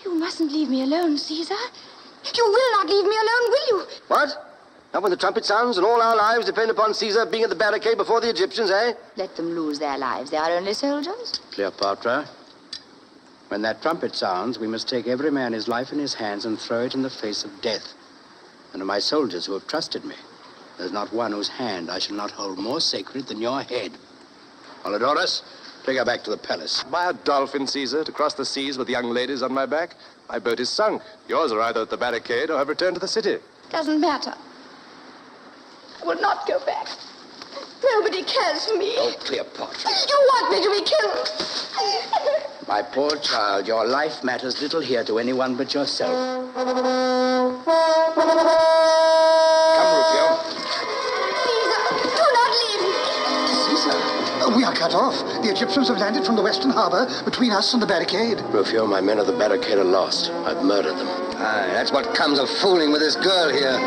You mustn't leave me alone, Caesar. You will not leave me alone, will you? What? Not when the trumpet sounds and all our lives depend upon Caesar being at the barricade before the Egyptians, eh? Let them lose their lives. They are only soldiers. Cleopatra, when that trumpet sounds, we must take every man his life in his hands and throw it in the face of death. And of my soldiers who have trusted me, there's not one whose hand I shall not hold more sacred than your head. Polydorus, take her back to the palace. Am I a dolphin, Caesar, to cross the seas with young ladies on my back? My boat is sunk. Yours are either at the barricade or have returned to the city. Doesn't matter. I will not go back. Nobody cares for me. Oh, Cleopatra. You want me to be killed. My poor child, your life matters little here to anyone but yourself. Come, Rufio. Caesar, do not leave me. Caesar, we are cut off. The Egyptians have landed from the western harbor between us and the barricade. Rufio, my men of the barricade are lost. I've murdered them. Aye, that's what comes of fooling with this girl here.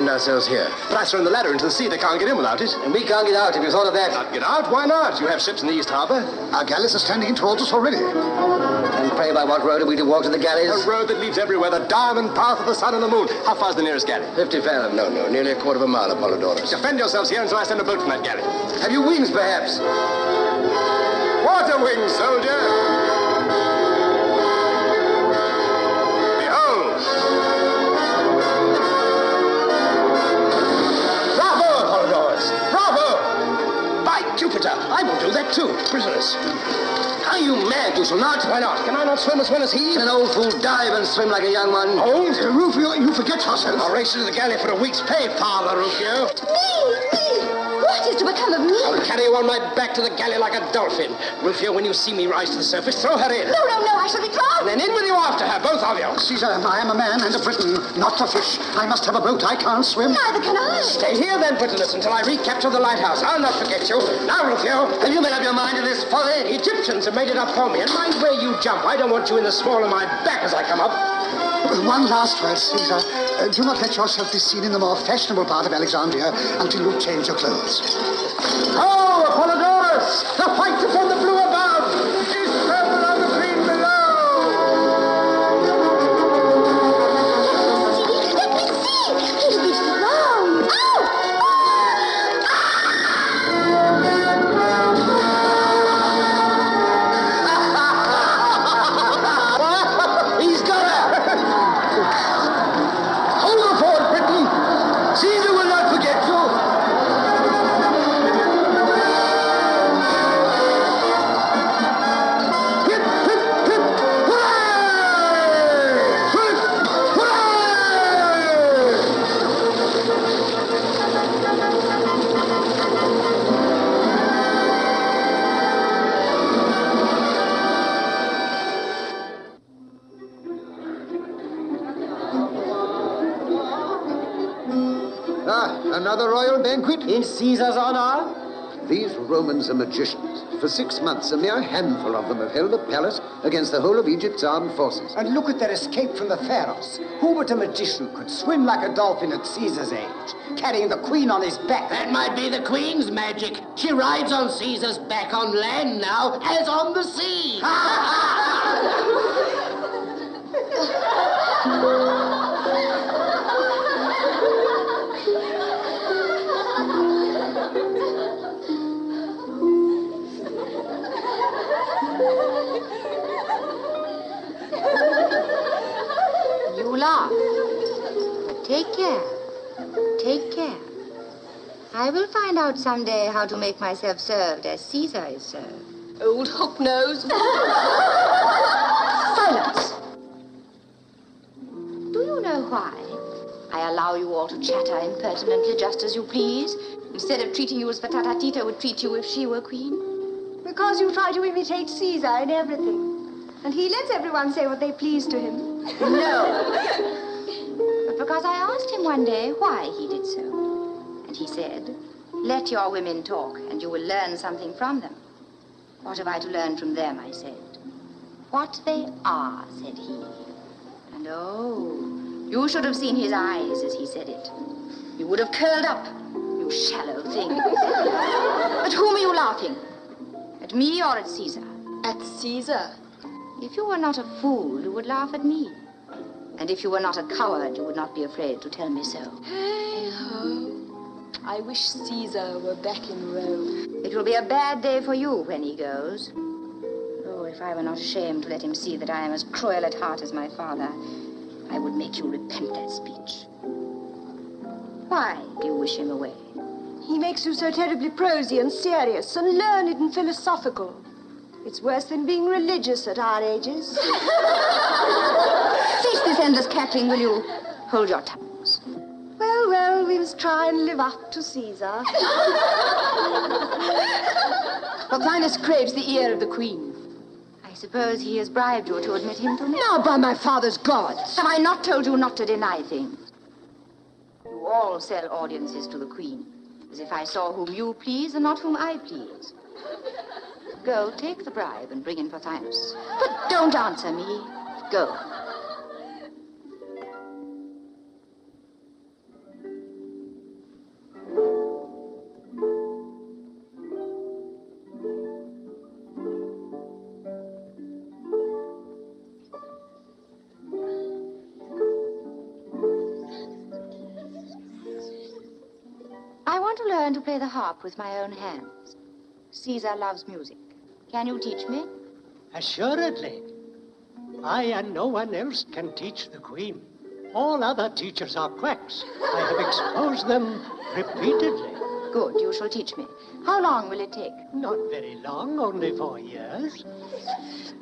Ourselves here. But I thrown the ladder into the sea. They can't get in without it. And we can't get out. Have you thought of that? Not get out? Why not? You have ships in the East Harbor. Our galleys are standing in towards us already. And pray by what road are we to walk to the galleys? A road that leads everywhere. The diamond path of the sun and the moon. How far's the nearest galley? 50 fathom. No, nearly a quarter of a mile, Apollodorus. Defend yourselves here until I send a boat from that galley. Have you wings, perhaps? Water wings, soldier! Jupiter, I will do that too. Prisoners. Are you mad? You shall not. Why not? Can I not swim as well as he? Can an old fool dive and swim like a young one? Oh, Rufio, you forget yourself. I'll race you to the galley for a week's pay, Father Rufio. Me! What is to become of me? I'll carry you on my back to the galley like a dolphin. Rufio, when you see me rise to the surface, throw her in. No, I shall be drowned. And then in with you after her, both of you. Caesar, I am a man and a Briton, not a fish. I must have a boat. I can't swim. Neither can I. Stay here then, Pothinus, until I recapture the lighthouse. I'll not forget you. Now, Rufio, have you made up your mind to this folly? Egyptians have made it up for me, and mind where you jump. I don't want you in the small of my back as I come up. One last word, Caesar. Do not let yourself be seen in the more fashionable part of Alexandria until you change your clothes. Oh, Apollodorus! The fight upon the blue above is purple on the green below! Let me see! He'll be drowned! He's got her! Hold her forward, Britain! Caesar will not forget you! Another royal banquet? In Caesar's honor? These Romans are magicians. For 6 months, a mere handful of them have held the palace against the whole of Egypt's armed forces. And look at their escape from the pharaohs. Who but a magician could swim like a dolphin at Caesar's age, carrying the queen on his back? That might be the queen's magic. She rides on Caesar's back on land now, as on the sea. You laugh. But take care. Take care. I will find out someday how to make myself served as Caesar is served. Old hook-nose. Silence! Do you know why I allow you all to chatter impertinently just as you please, instead of treating you as Patata Tita would treat you if she were queen? Because you try to imitate Caesar in everything. And he lets everyone say what they please to him. No. But because I asked him one day why he did so. And he said, let your women talk and you will learn something from them. What have I to learn from them, I said. What they are, said he. And oh, you should have seen his eyes as he said it. You would have curled up, you shallow thing. At whom are you laughing? At me or at Caesar? At Caesar. If you were not a fool, you would laugh at me. And if you were not a coward, you would not be afraid to tell me so. Hey-ho. I wish Caesar were back in Rome. It will be a bad day for you when he goes. Oh, if I were not ashamed to let him see that I am as cruel at heart as my father, I would make you repent that speech. Why do you wish him away? He makes you so terribly prosy and serious and learned and philosophical. It's worse than being religious at our ages. Cease this endless cackling, will you? Hold your tongues. Well, well, we must try and live up to Caesar. Pothinus craves the ear of the queen. I suppose he has bribed you to admit him to me? Now, by my father's gods. Have I not told you not to deny things? You all sell audiences to the queen, as if I saw whom you please and not whom I please. Go, take the bribe and bring in Pothinus. But don't answer me. Go. I want to learn to play the harp with my own hands. Caesar loves music. Can you teach me? Assuredly. I and no one else can teach the queen. All other teachers are quacks. I have exposed them repeatedly. Good, you shall teach me. How long will it take? Not very long, only 4 years.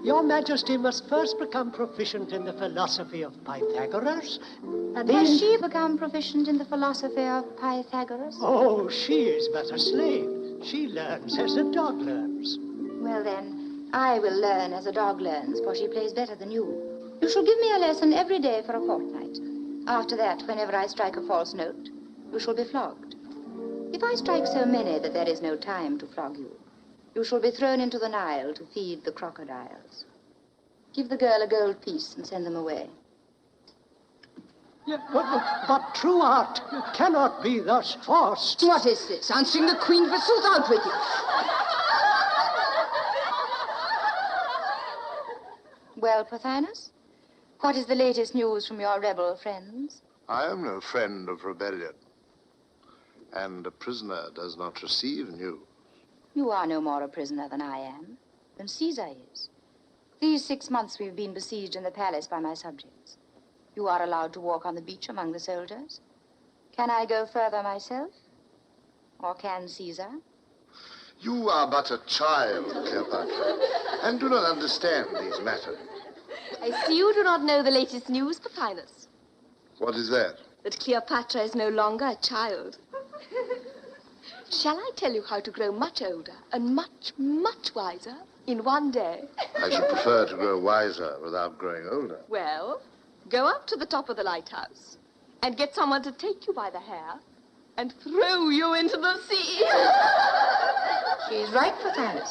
Your Majesty must first become proficient in the philosophy of Pythagoras, and then... Has she become proficient in the philosophy of Pythagoras? Oh, she is but a slave. She learns as a dog learns. Well, then, I will learn as a dog learns, for she plays better than you. You shall give me a lesson every day for a fortnight. After that, whenever I strike a false note, you shall be flogged. If I strike so many that there is no time to flog you, you shall be thrown into the Nile to feed the crocodiles. Give the girl a gold piece and send them away. Yeah, but true art cannot be thus forced. What is this? Answering the queen, forsooth, out with you. Well, Pothinus, what is the latest news from your rebel friends? I am no friend of rebellion. And a prisoner does not receive news. You are no more a prisoner than I am, than Caesar is. These 6 months we've been besieged in the palace by my subjects. You are allowed to walk on the beach among the soldiers. Can I go further myself? Or can Caesar? You are but a child, Cleopatra, and do not understand these matters. I see you do not know the latest news, Pothinus. What is that? That Cleopatra is no longer a child. Shall I tell you how to grow much older and much, much wiser in one day? I should prefer to grow wiser without growing older. Well, go up to the top of the lighthouse and get someone to take you by the hair and throw you into the sea. She is right, Pothinus.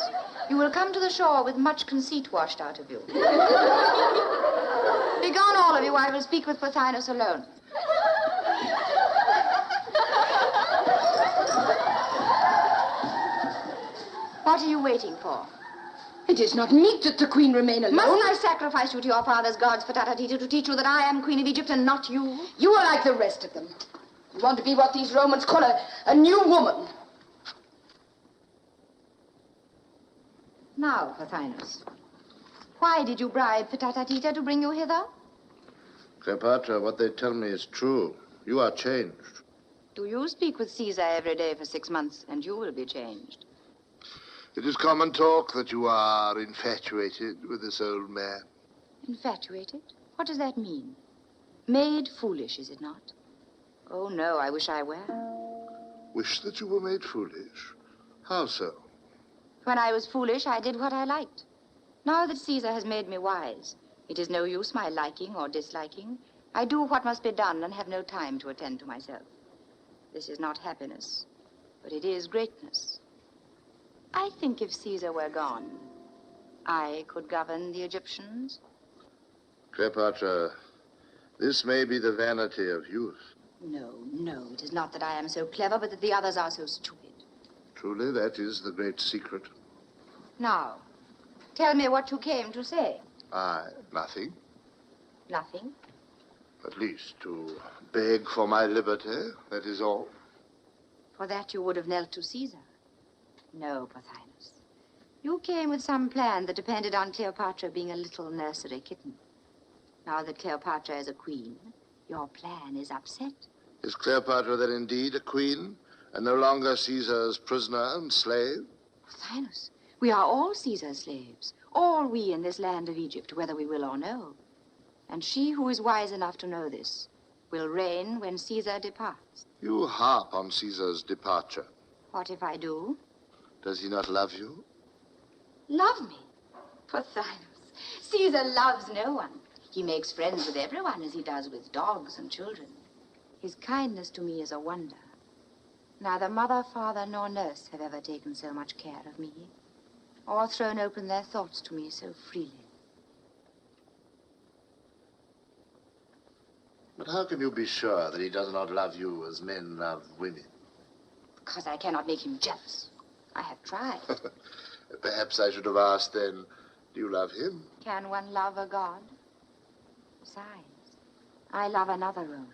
You will come to the shore with much conceit washed out of you. Begone, all of you. I will speak with Pothinus alone. What are you waiting for? It is not meet that the queen remain alone. Mustn't I sacrifice you to your father's gods for Tata-Tita to teach you that I am queen of Egypt and not you? You are like the rest of them. You want to be what these Romans call a new woman. Now, Pothinus, why did you bribe Tata-Tita to bring you hither? Cleopatra, what they tell me is true. You are changed. Do you speak with Caesar every day for 6 months, and you will be changed? It is common talk that you are infatuated with this old man. Infatuated? What does that mean? Made foolish, is it not? Oh, no, I wish I were. Wish that you were made foolish? How so? When I was foolish, I did what I liked. Now that Caesar has made me wise, it is no use my liking or disliking. I do what must be done and have no time to attend to myself. This is not happiness, but it is greatness. I think if Caesar were gone, I could govern the Egyptians. Cleopatra, this may be the vanity of youth. No, no, it is not that I am so clever, but that the others are so stupid. Truly, that is the great secret. Now, tell me what you came to say. Nothing. Nothing? At least to beg for my liberty, that is all. For that you would have knelt to Caesar. No, Pothinus. You came with some plan that depended on Cleopatra being a little nursery kitten. Now that Cleopatra is a queen, your plan is upset. Is Cleopatra then indeed a queen, and no longer Caesar's prisoner and slave? Pothinus, we are all Caesar's slaves. All we in this land of Egypt, whether we will or no. And she who is wise enough to know this will reign when Caesar departs. You harp on Caesar's departure. What if I do? Does he not love you? Love me? Pothinus, Caesar loves no one. He makes friends with everyone as he does with dogs and children. His kindness to me is a wonder. Neither mother, father, nor nurse have ever taken so much care of me, or thrown open their thoughts to me so freely. But how can you be sure that he does not love you as men love women? Because I cannot make him jealous. I have tried. Perhaps I should have asked then, do you love him? Can one love a god? Besides, I love another Roman.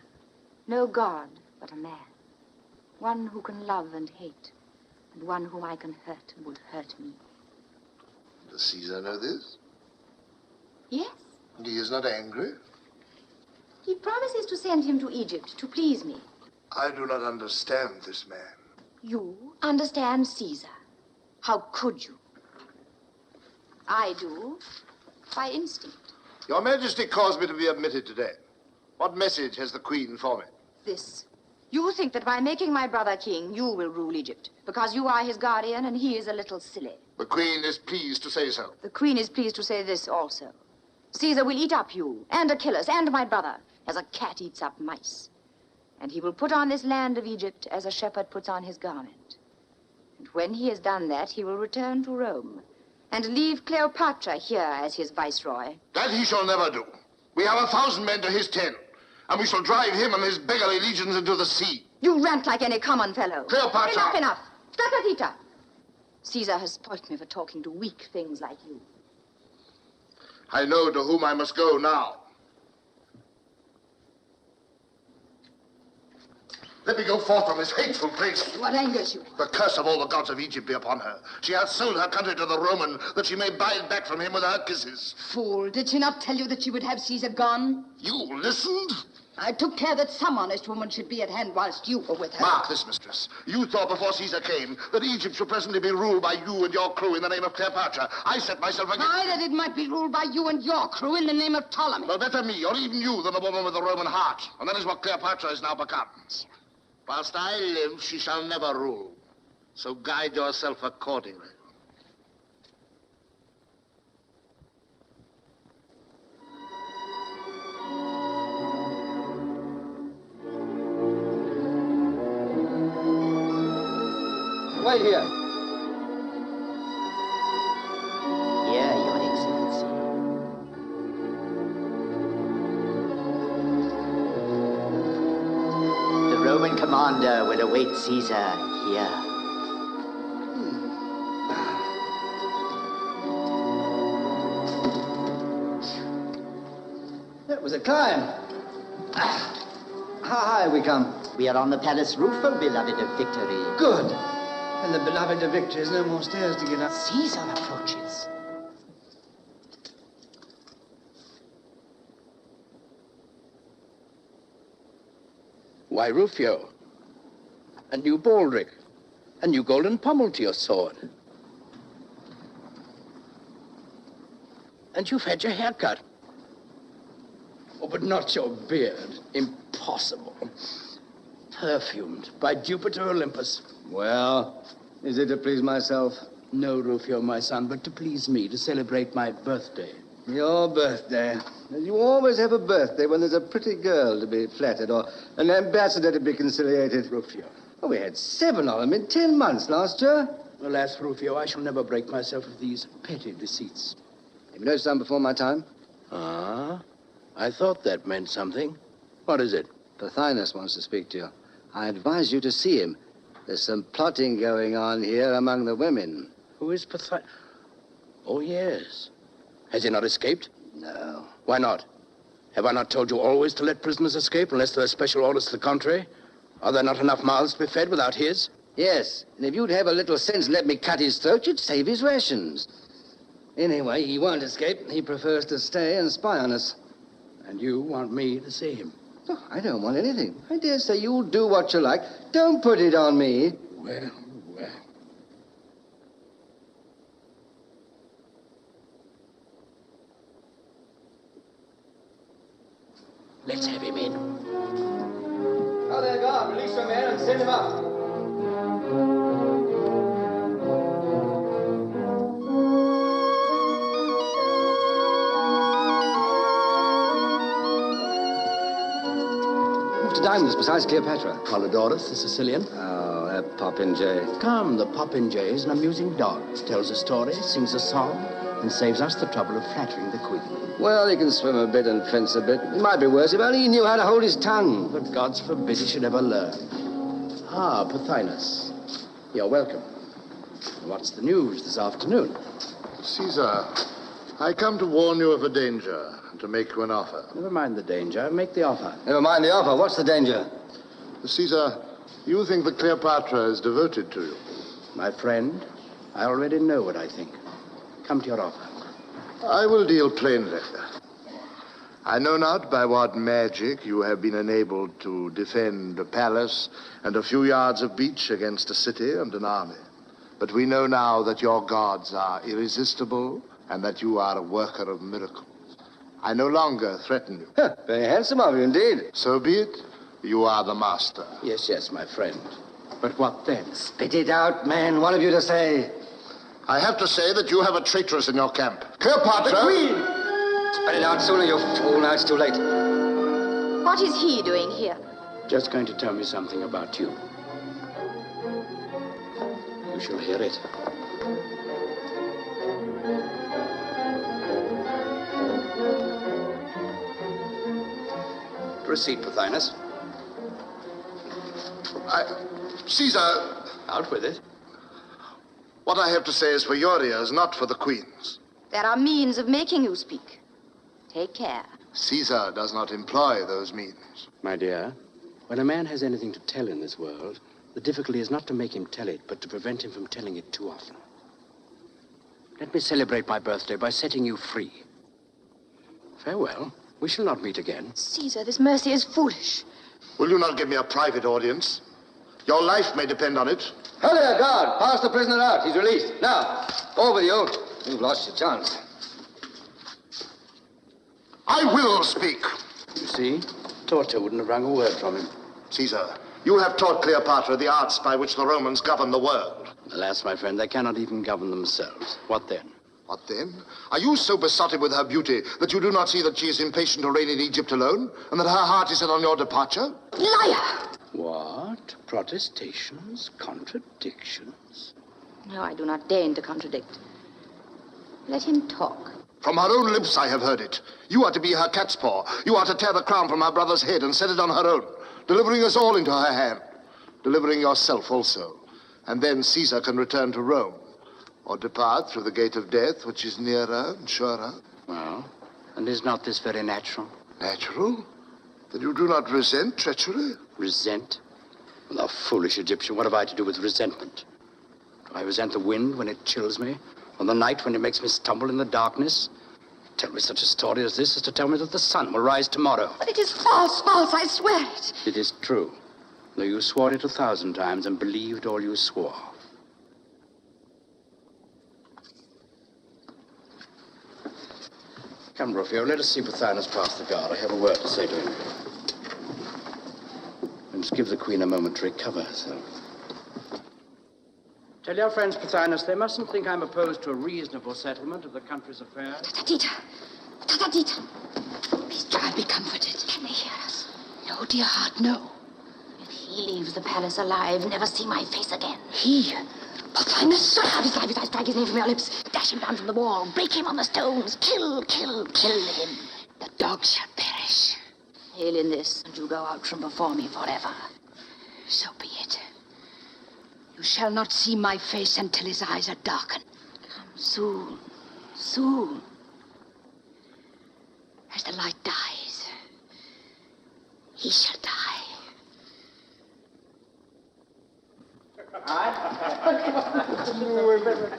No god, but a man. One who can love and hate, and one whom I can hurt and would hurt me. Does Caesar know this? Yes. And he is not angry? He promises to send him to Egypt to please me. I do not understand this man. You understand Caesar. How could you? I do, by instinct. Your Majesty caused me to be admitted today. What message has the Queen for me? This. You think that by making my brother king, you will rule Egypt, because you are his guardian and he is a little silly. The Queen is pleased to say so. The Queen is pleased to say this also. Caesar will eat up you, and Achilles, and my brother, as a cat eats up mice. And he will put on this land of Egypt as a shepherd puts on his garment. And when he has done that, he will return to Rome and leave Cleopatra here as his viceroy. That he shall never do. We have 1,000 men to his 10, and we shall drive him and his beggarly legions into the sea. You rant like any common fellow. Cleopatra! Enough! Tata-Tita! Caesar has spoilt me for talking to weak things like you. I know to whom I must go now. Let me go forth from this hateful place. What angers you? The curse of all the gods of Egypt be upon her. She hath sold her country to the Roman, that she may buy it back from him with her kisses. Fool, did she not tell you that she would have Caesar gone? You listened? I took care that some honest woman should be at hand whilst you were with her. Mark this, mistress. You thought before Caesar came that Egypt should presently be ruled by you and your crew in the name of Cleopatra. I set myself against... Aye, that it might be ruled by you and your crew in the name of Ptolemy. Well, better me, or even you, than a woman with a Roman heart. And that is what Cleopatra has now become. Whilst I live, she shall never rule. So guide yourself accordingly. wait here. Here, Your Excellency. The Roman commander will await Caesar here. That was a climb. How high we come? We are on the palace roof, O beloved of victory. Good. And the beloved of victory has no more stairs to get up. Caesar approaches. Why, Rufio, a new baldric, a new golden pommel to your sword. And you've had your hair cut. Oh, but not your beard. Impossible. Perfumed by Jupiter Olympus. Well, is it to please myself? No, Rufio, my son, but to please me, to celebrate my birthday. Your birthday. You always have a birthday when there's a pretty girl to be flattered or an ambassador to be conciliated. Rufio. Oh, we had 7 of them in 10 months last year. Alas, Rufio, I shall never break myself of these petty deceits. Have you noticed some before my time? Ah, I thought that meant something. What is it? Pothinus wants to speak to you. I advise you to see him. There's some plotting going on here among the women. Who is Pothinus? Oh, yes. Has he not escaped? No. Why not? Have I not told you always to let prisoners escape unless there are special orders to the contrary? Are there not enough mouths to be fed without his? Yes, and if you'd have a little sense and let me cut his throat, you'd save his rations. Anyway, he won't escape. He prefers to stay and spy on us. And you want me to see him? Oh, I don't want anything. I dare say you'll do what you like. Don't put it on me. Well. Let's have him in. Oh, there, guard. Release your man and send him up. To dine with us besides Cleopatra. Polydorus, the Sicilian. Oh, that popinjay. Come, the popinjay is an amusing dog. Tells a story, sings a song, and saves us the trouble of flattering the queen. Well, he can swim a bit and fence a bit. It might be worse if only he knew how to hold his tongue. But gods forbid he should ever learn. Ah, Pothinus. You're welcome. What's the news this afternoon? Caesar, I come to warn you of a danger and to make you an offer. Never mind the danger. Make the offer. Never mind the offer. What's the danger? Caesar, you think that Cleopatra is devoted to you. My friend, I already know what I think. Come to your offer. I will deal plainly. I know not by what magic you have been enabled to defend a palace and a few yards of beach against a city and an army. But we know now that your gods are irresistible and that you are a worker of miracles. I no longer threaten you. Very handsome of you indeed. So be it. You are the master. Yes, yes, my friend. But what then? Spit it out, man. What have you to say? I have to say that you have a traitress in your camp. Cleopatra! The queen! Spit it out sooner, you fool. Now it's too late. What is he doing here? Just going to tell me something about you. You shall hear it. Proceed, Pothinus. Caesar... Out with it. What I have to say is for your ears, not for the queen's. There are means of making you speak. Take care. Caesar does not employ those means. My dear, when a man has anything to tell in this world, the difficulty is not to make him tell it, but to prevent him from telling it too often. Let me celebrate my birthday by setting you free. Farewell. We shall not meet again. Caesar, this mercy is foolish. Will you not give me a private audience? Your life may depend on it. Hello there, guard. Pass the prisoner out. He's released. Now, over you. You've lost your chance. I will speak. You see, Torture wouldn't have wrung a word from him. Caesar, you have taught Cleopatra the arts by which the Romans govern the world. Alas, my friend, they cannot even govern themselves. What then? What then? Are you so besotted with her beauty that you do not see that she is impatient to reign in Egypt alone, and that her heart is set on your departure? Liar! What? Protestations? Contradictions? No, I do not deign to contradict. Let him talk. From her own lips I have heard it. You are to be her cat's paw. You are to tear the crown from her brother's head and set it on her own, delivering us all into her hand, delivering yourself also. And then Caesar can return to Rome, or depart through the gate of death, which is nearer and surer. Well, and is not this very natural? Natural? Then you do not resent treachery? Resent? Well, thou foolish Egyptian, what have I to do with resentment? Do I resent the wind when it chills me? Or the night when it makes me stumble in the darkness? Tell me such a story as this is to tell me that the sun will rise tomorrow. But it is false, I swear it. It is true, though you swore it 1,000 times and believed all you swore. Come, Rufio, let us see Pothinus pass the guard. I have a word to say to him. And just give the Queen a moment to recover herself. Tell your friends, Pothinus, they mustn't think I'm opposed to a reasonable settlement of the country's affairs. Tatatita! Please try and be comforted. Can they hear us? No, dear heart, no. If he leaves the palace alive, never see my face again. He? Pothinus? Shut out his life, I strike his name from your lips. Dash him down from the wall. Break him on the stones. Kill him. The dog shall perish. Hail in this, and you go out from before me forever. So be it. You shall not see my face until his eyes are darkened. Come soon. As the light dies, he shall die.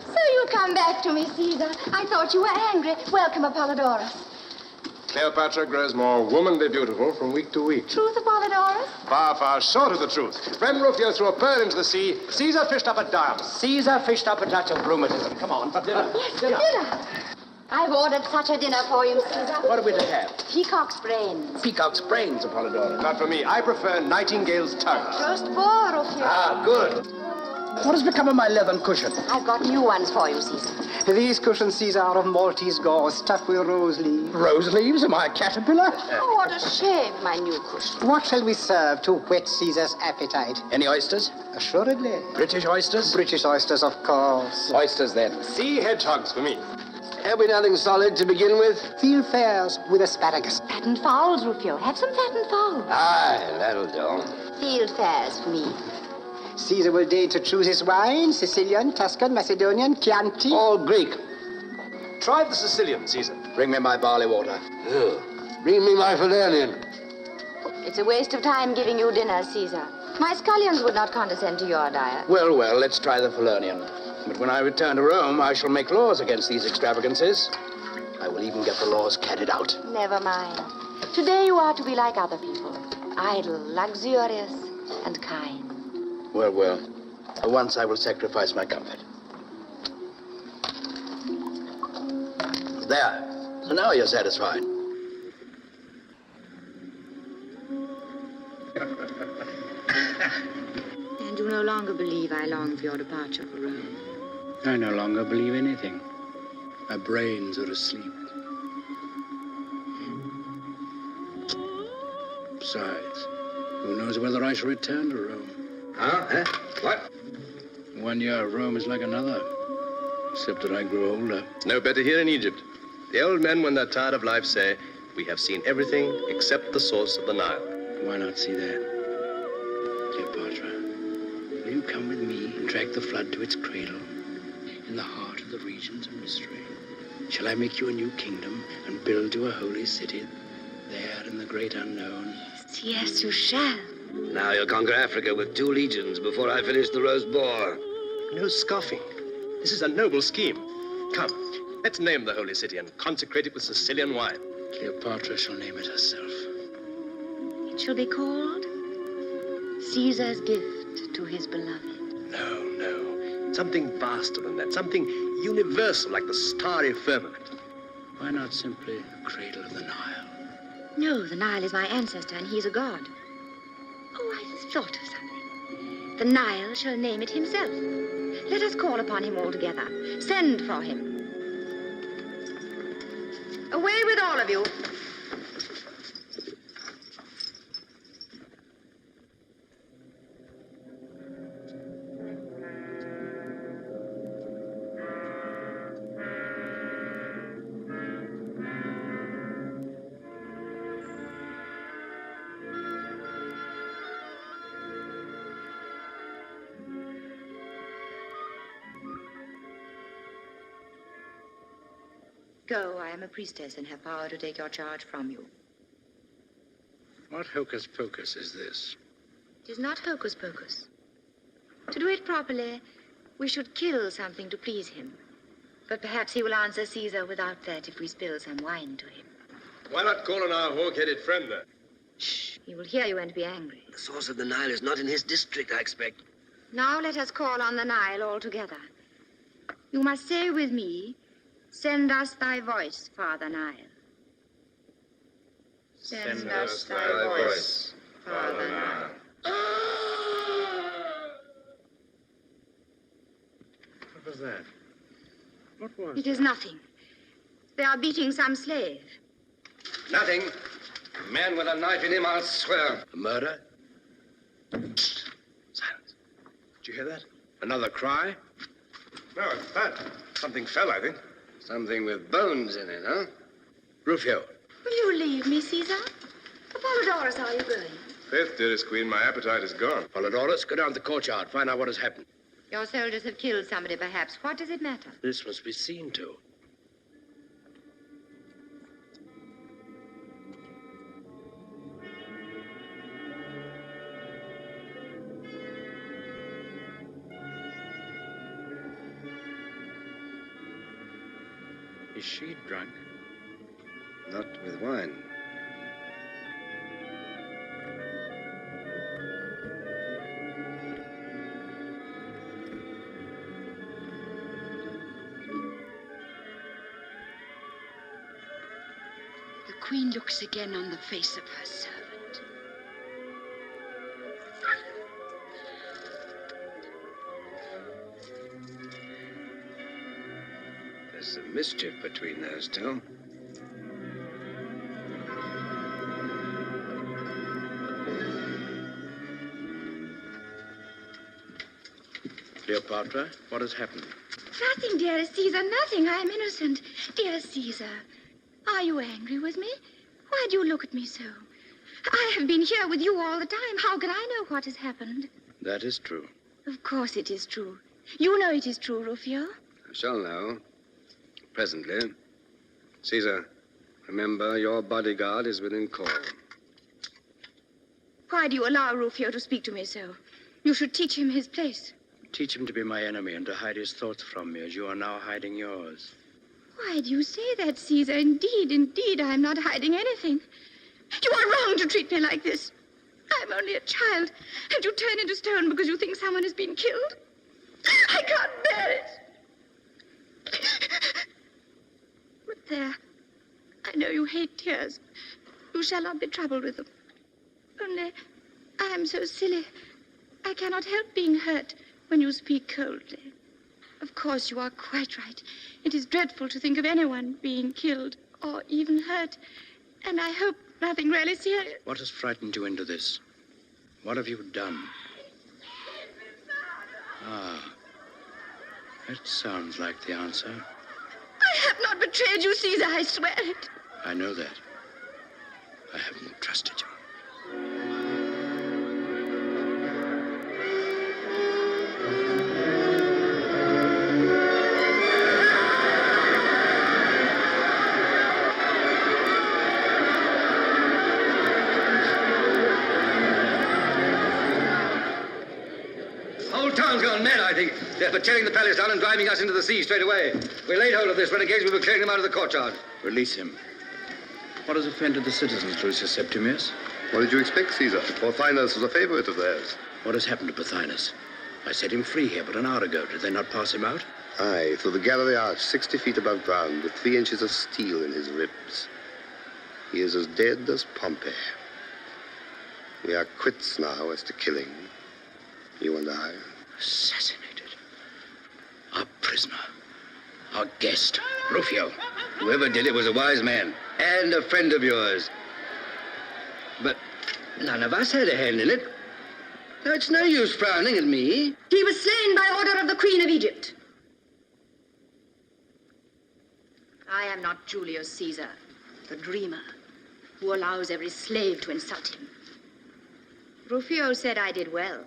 So you come back to me, Caesar. I thought you were angry. Welcome, Apollodorus. Cleopatra grows more womanly beautiful from week to week. Truth, Apollodorus? Far, far short of the truth. Friend Rufio threw a pearl into the sea. Caesar fished up a diamond. Caesar fished up a touch of rheumatism. Come on, dinner. Yes, dinner. I've ordered such a dinner for you, Caesar. What are we to have? Peacock's brains. Peacock's brains, Apollodorus. Not for me. I prefer Nightingale's tongue. Roast boar, Rufio. Ah, good. What has become of my leathern cushion? I've got new ones for you, Caesar. These cushions, Caesar, are of Maltese gauze stuffed with rose leaves. Rose leaves? Am I a caterpillar? Oh, what a shame, my new cushion. What shall we serve to whet Caesar's appetite? Any oysters? Assuredly. British oysters? British oysters, of course. Oysters, then. Sea hedgehogs for me. Have we nothing solid to begin with? Field fares with asparagus. Fattened fowls, Rufio. Have some fattened fowls. Aye, that'll do. Field fares for me. Caesar will deign to choose his wine, Sicilian, Tuscan, Macedonian, Chianti. All Greek. Try the Sicilian, Caesar. Bring me my barley water. Bring me my Falernian. It's a waste of time giving you dinner, Caesar. My scullions would not condescend to your diet. Well, let's try the Falernian. But when I return to Rome, I shall make laws against these extravagances. I will even get the laws carried out. Never mind. Today you are to be like other people. Idle, luxurious, and kind. Well. For once I will sacrifice my comfort. There. So now you're satisfied. And you no longer believe I long for your departure for Rome? I no longer believe anything. My brains are asleep. Besides, who knows whether I shall return to Rome? Huh? What? 1 year of Rome is like another, except that I grew older. No better here in Egypt. The old men, when they're tired of life, say, we have seen everything except the source of the Nile. Why not see that? Cleopatra, will you come with me and drag the flood to its cradle, in the heart of the regions of mystery? Shall I make you a new kingdom and build you a holy city there in the great unknown? Yes, you shall. Now you'll conquer Africa with 2 legions before I finish the roast boar. No scoffing. This is a noble scheme. Come, let's name the holy city and consecrate it with Sicilian wine. Cleopatra shall name it herself. It shall be called Caesar's gift to his beloved. No. Something vaster than that. Something universal, like the starry firmament. Why not simply the cradle of the Nile? No, the Nile is my ancestor, and he's a god. Oh, I thought of something. The Nile shall name it himself. Let us call upon him all together. Send for him. Away with all of you. Go, I am a priestess and have power to take your charge from you. What hocus pocus is this? It is not hocus pocus. To do it properly, we should kill something to please him. But perhaps he will answer Caesar without that if we spill some wine to him. Why not call on our hawk-headed friend then? Shh, he will hear you and be angry. The source of the Nile is not in his district, I expect. Now let us call on the Nile all together. You must say with me, "Send us thy voice, Father Nile." Send us thy voice, Father Nile. What was that? What was It is nothing. They are beating some slave. Nothing. A man with a knife in him, I'll swear. A murder? Silence. Did you hear that? Another cry? No, it's that. Something fell, I think. Something with bones in it, huh? Rufio. Will you leave me, Caesar? Apollodorus, are you going? Faith, dearest queen, my appetite is gone. Polydorus, go down to the courtyard. Find out what has happened. Your soldiers have killed somebody, perhaps. What does it matter? This must be seen to. Is she drunk? Not with wine. The queen looks again on the face of her servant. There's some mischief between those two. Cleopatra, what has happened? Nothing, dearest Caesar, nothing. I am innocent. Dearest Caesar, are you angry with me? Why do you look at me so? I have been here with you all the time. How can I know what has happened? That is true. Of course it is true. You know it is true, Rufio. I shall know. Presently. Caesar, remember your bodyguard is within call. Why do you allow Rufio to speak to me so? You should teach him his place. Teach him to be my enemy and to hide his thoughts from me as you are now hiding yours. Why do you say that, Caesar? Indeed, I am not hiding anything. You are wrong to treat me like this. I'm only a child, and you turn into stone because you think someone has been killed. I can't bear it. But there, I know you hate tears. You shall not be troubled with them. Only, I am so silly. I cannot help being hurt when you speak coldly. Of course, you are quite right. It is dreadful to think of anyone being killed or even hurt. And I hope nothing really serious. What has frightened you into this? What have you done? Ah, that sounds like the answer. I have not betrayed you, Caesar, I swear it. I know that. I haven't trusted you. Town's gone mad, I think. They're tearing the palace down and driving us into the sea straight away. We laid hold of this renegade. We were clearing him out of the courtyard. Release him. What has offended the citizens, Lucius Septimius? What did you expect, Caesar? Pothinus was a favorite of theirs. What has happened to Pothinus? I set him free here but an hour ago. Did they not pass him out? Aye, through the gallery arch, 60 feet above ground, with 3 inches of steel in his ribs. He is as dead as Pompey. We are quits now as to killing. You and I. Assassinated. Our prisoner. Our guest. Rufio. Whoever did it was a wise man and a friend of yours. But none of us had a hand in it. Now, it's no use frowning at me. He was slain by order of the Queen of Egypt. I am not Julius Caesar, the dreamer, who allows every slave to insult him. Rufio said I did well.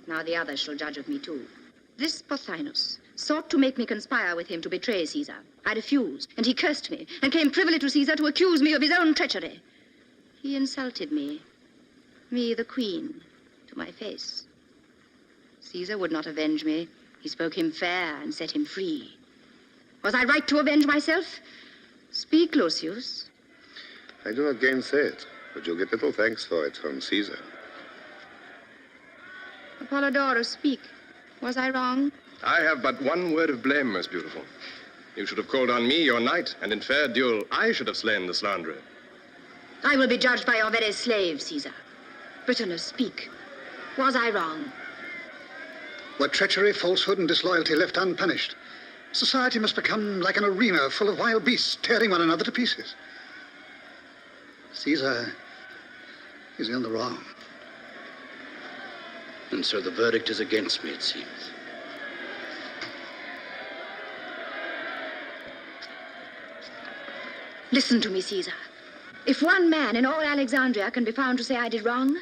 Now the others shall judge of me too. This Pothinus sought to make me conspire with him to betray Caesar. I refused, and he cursed me, and came privily to Caesar to accuse me of his own treachery. He insulted me, the queen, to my face. Caesar would not avenge me. He spoke him fair and set him free. Was I right to avenge myself? Speak, Lucius. I do not gainsay it, but you'll get little thanks for it from Caesar. Apollodorus, speak. Was I wrong? I have but one word of blame, most beautiful. You should have called on me, your knight, and in fair duel, I should have slain the slanderer. I will be judged by your very slave, Caesar. Pothinus, speak. Was I wrong? Were treachery, falsehood, and disloyalty left unpunished, society must become like an arena full of wild beasts tearing one another to pieces. Caesar is in the wrong. And so the verdict is against me, it seems. Listen to me, Caesar. If one man in all Alexandria can be found to say I did wrong,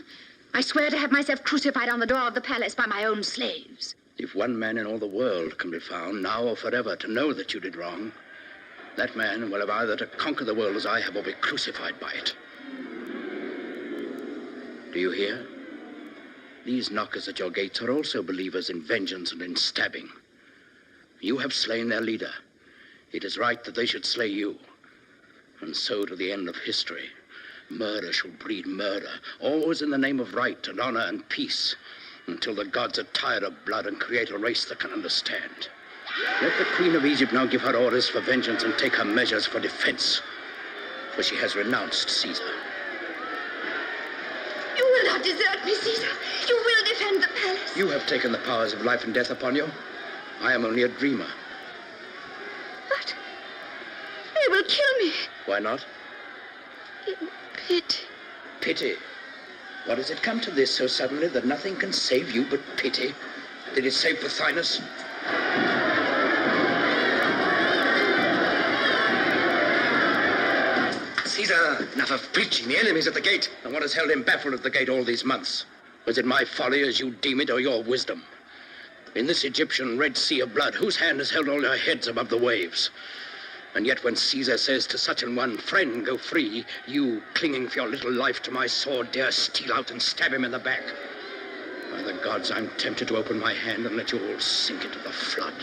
I swear to have myself crucified on the door of the palace by my own slaves. If one man in all the world can be found, now or forever, to know that you did wrong, that man will have either to conquer the world as I have or be crucified by it. Do you hear? These knockers at your gates are also believers in vengeance and in stabbing. You have slain their leader. It is right that they should slay you. And so to the end of history. Murder shall breed murder, always in the name of right and honor and peace, until the gods are tired of blood and create a race that can understand. Let the Queen of Egypt now give her orders for vengeance and take her measures for defense, for she has renounced Caesar. You will not desert me, Caesar. You will defend the palace. You have taken the powers of life and death upon you. I am only a dreamer. But they will kill me. Why not? In pity. Pity? What has it come to this so suddenly that nothing can save you but pity? Did it save Pothinus? Caesar, enough of preaching. The enemy's at the gate. And what has held him baffled at the gate all these months? Was it my folly as you deem it, or your wisdom? In this Egyptian Red Sea of blood, whose hand has held all your heads above the waves? And yet when Caesar says to such an one, friend, go free, you, clinging for your little life to my sword, dare steal out and stab him in the back. By the gods, I'm tempted to open my hand and let you all sink into the flood.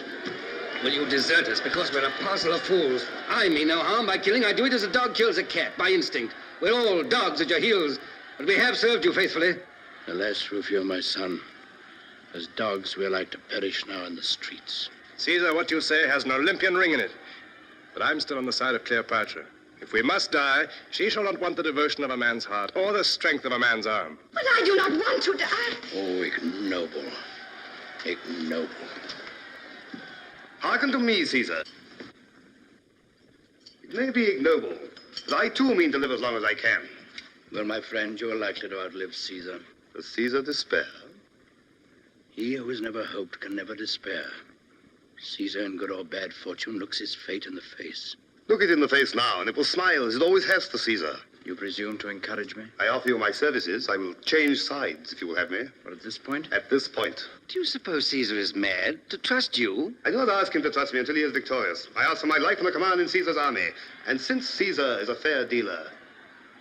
Will you desert us because we're a parcel of fools? I mean no harm by killing. I do it as a dog kills a cat, by instinct. We're all dogs at your heels, but we have served you faithfully. Alas, Rufio, my son, as dogs we're like to perish now in the streets. Caesar, what you say has an Olympian ring in it. But I'm still on the side of Cleopatra. If we must die, she shall not want the devotion of a man's heart or the strength of a man's arm. But I do not want to die. Oh, ignoble. Ignoble. Hearken to me, Caesar. It may be ignoble, but I too mean to live as long as I can. Well, my friend, you are likely to outlive Caesar. Does Caesar despair? He who has never hoped can never despair. Caesar, in good or bad fortune, looks his fate in the face. Look it in the face now, and it will smile as it always has to Caesar. You presume to encourage me? I offer you my services. I will change sides, if you will have me. But at this point? At this point. Do you suppose Caesar is mad to trust you? I do not ask him to trust me until he is victorious. I ask for my life and a command in Caesar's army. And since Caesar is a fair dealer,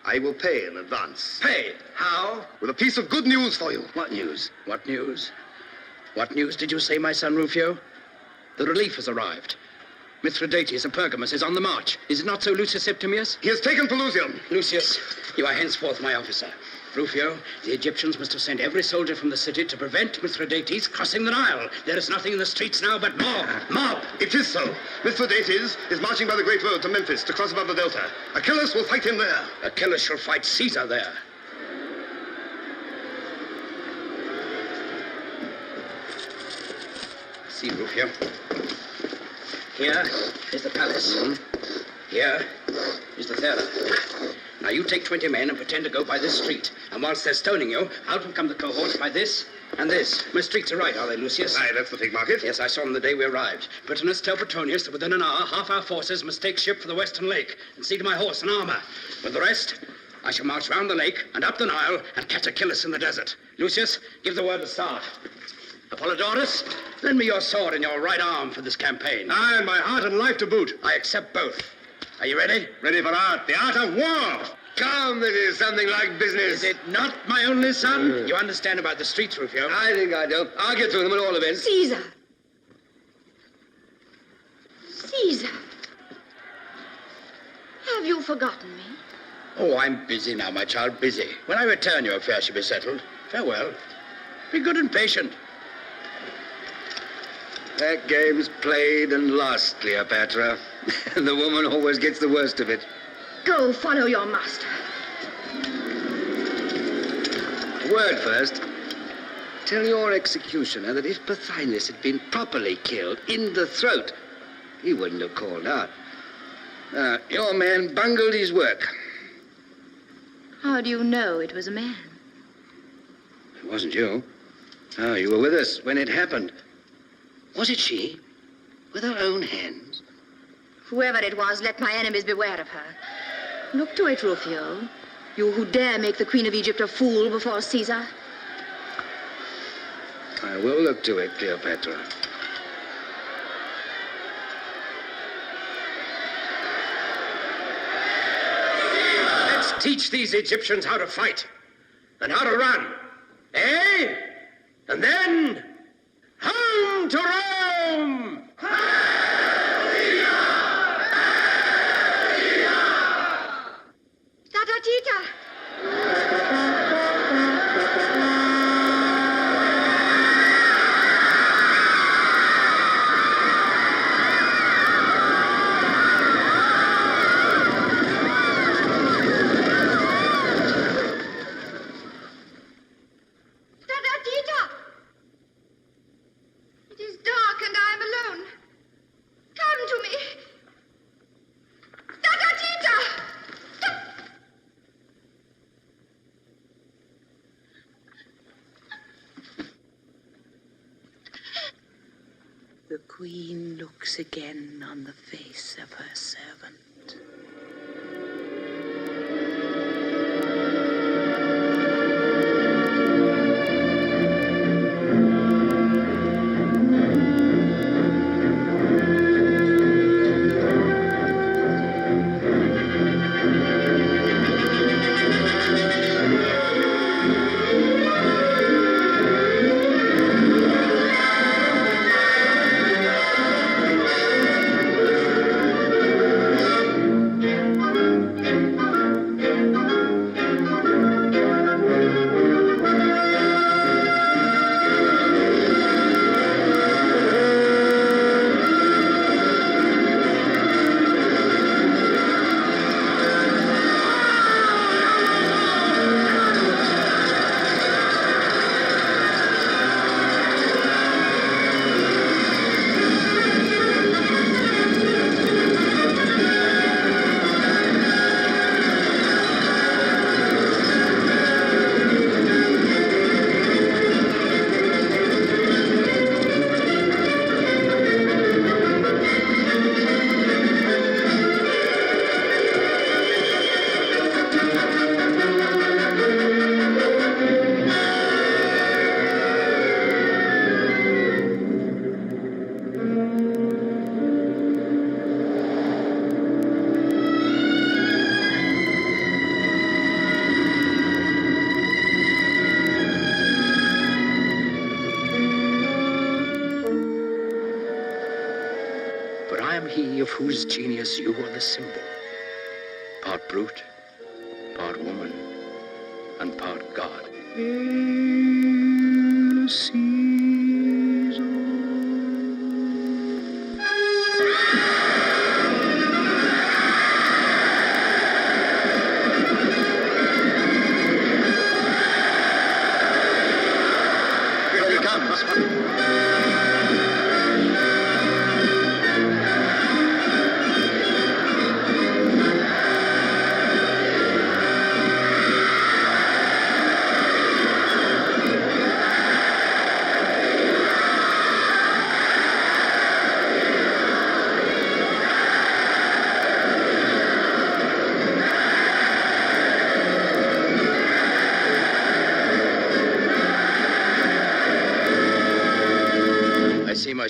I will pay in advance. Pay? How? With a piece of good news for you. What news? What news? What news did you say, my son Rufio? The relief has arrived. Mithridates of Pergamus is on the march. Is it not so, Lucius Septimius? He has taken Pelusium. Lucius, you are henceforth my officer. Rufio, the Egyptians must have sent every soldier from the city to prevent Mithridates crossing the Nile. There is nothing in the streets now but mob. It is so. Mithridates is marching by the great road to Memphis to cross above the Delta. Achilles will fight him there. Achilles shall fight Caesar there. See, Rufio. Here is the palace. Here is the theater. Now you take 20 men and pretend to go by this street. And whilst they're stoning you, out will come the cohorts by this and this. My streets are right, are they, Lucius? Aye, that's the Fig Market. Yes, I saw them the day we arrived. Pothinus, tell Petronius that within an hour, half our forces must take ship for the Western Lake and see to my horse and armor. With the rest, I shall march round the lake and up the Nile and catch Achilles in the desert. Lucius, give the word to start. Apollodorus, lend me your sword and your right arm for this campaign. Aye, and my heart and life to boot. I accept both. Are you ready? Ready for art, the art of war. Come, this is something like business. Is it not, my only son? You understand about the streets, Rufio? I think I do. I'll get through them at all events. Caesar. Caesar. Have you forgotten me? Oh, I'm busy now, my child, busy. When I return, your affair shall be settled. Farewell. Be good and patient. That game's played and lost, Cleopatra. And the woman always gets the worst of it. Go follow your master. A word first. Tell your executioner that if Pothinus had been properly killed in the throat, he wouldn't have called out. Your man bungled his work. How do you know it was a man? It wasn't you. Oh, you were with us when it happened. Was it she? With her own hands? Whoever it was, let my enemies beware of her. Look to it, Rufio. You who dare make the Queen of Egypt a fool before Caesar. I will look to it, Cleopatra. Let's teach these Egyptians how to fight and how to run. Eh? And then, home to Rome! The queen looks again on the face of her servant. Of whose genius you are the symbol. Part brute, part woman, and part God. Here he comes.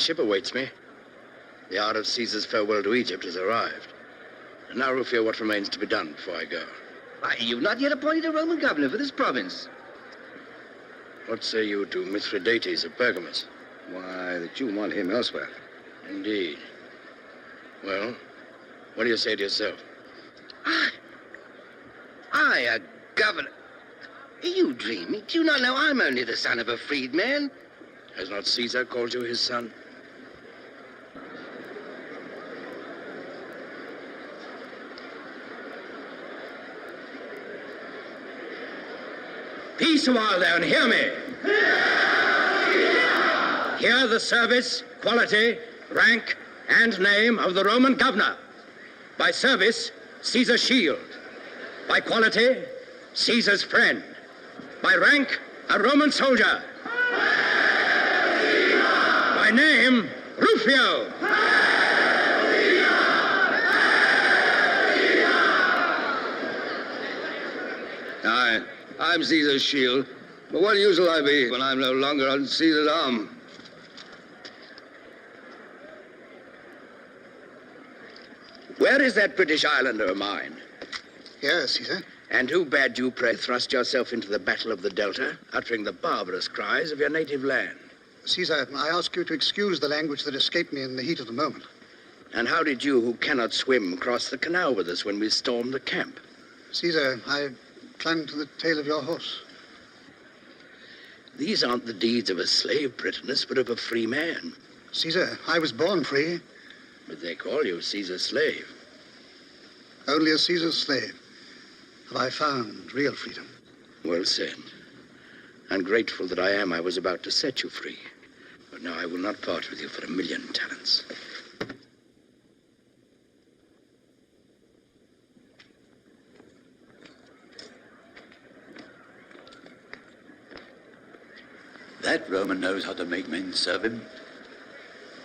ship awaits me. The hour of Caesar's farewell to Egypt has arrived. And now, Rufio, what remains to be done before I go? Why, you've not yet appointed a Roman governor for this province. What say you to Mithridates of Pergamus? Why, that you want him elsewhere. Indeed. Well, what do you say to yourself? I, a governor? Are you dreaming? Do you not know I'm only the son of a freedman? Has not Caesar called you his son? Peace a while there and hear me. Hear the service, quality, rank, and name of the Roman governor. By service, Caesar's shield. By quality, Caesar's friend. By rank, a Roman soldier. By name, Rufio. Aye, I'm Caesar's shield. But what use will I be when I'm no longer on Caesar's arm? Where is that British islander of mine? Here, Caesar. And who bade you, pray, thrust yourself into the battle of the Delta, uttering the barbarous cries of your native land? Caesar, I ask you to excuse the language that escaped me in the heat of the moment. And how did you, who cannot swim, cross the canal with us when we stormed the camp? Caesar, I clung to the tail of your horse. These aren't the deeds of a slave, Pothinus, but of a free man. Caesar, I was born free. But they call you Caesar's slave. Only as Caesar's slave have I found real freedom. Well said. Ungrateful that I am, I was about to set you free. But now I will not part with you for 1,000,000 talents. That Roman knows how to make men serve him.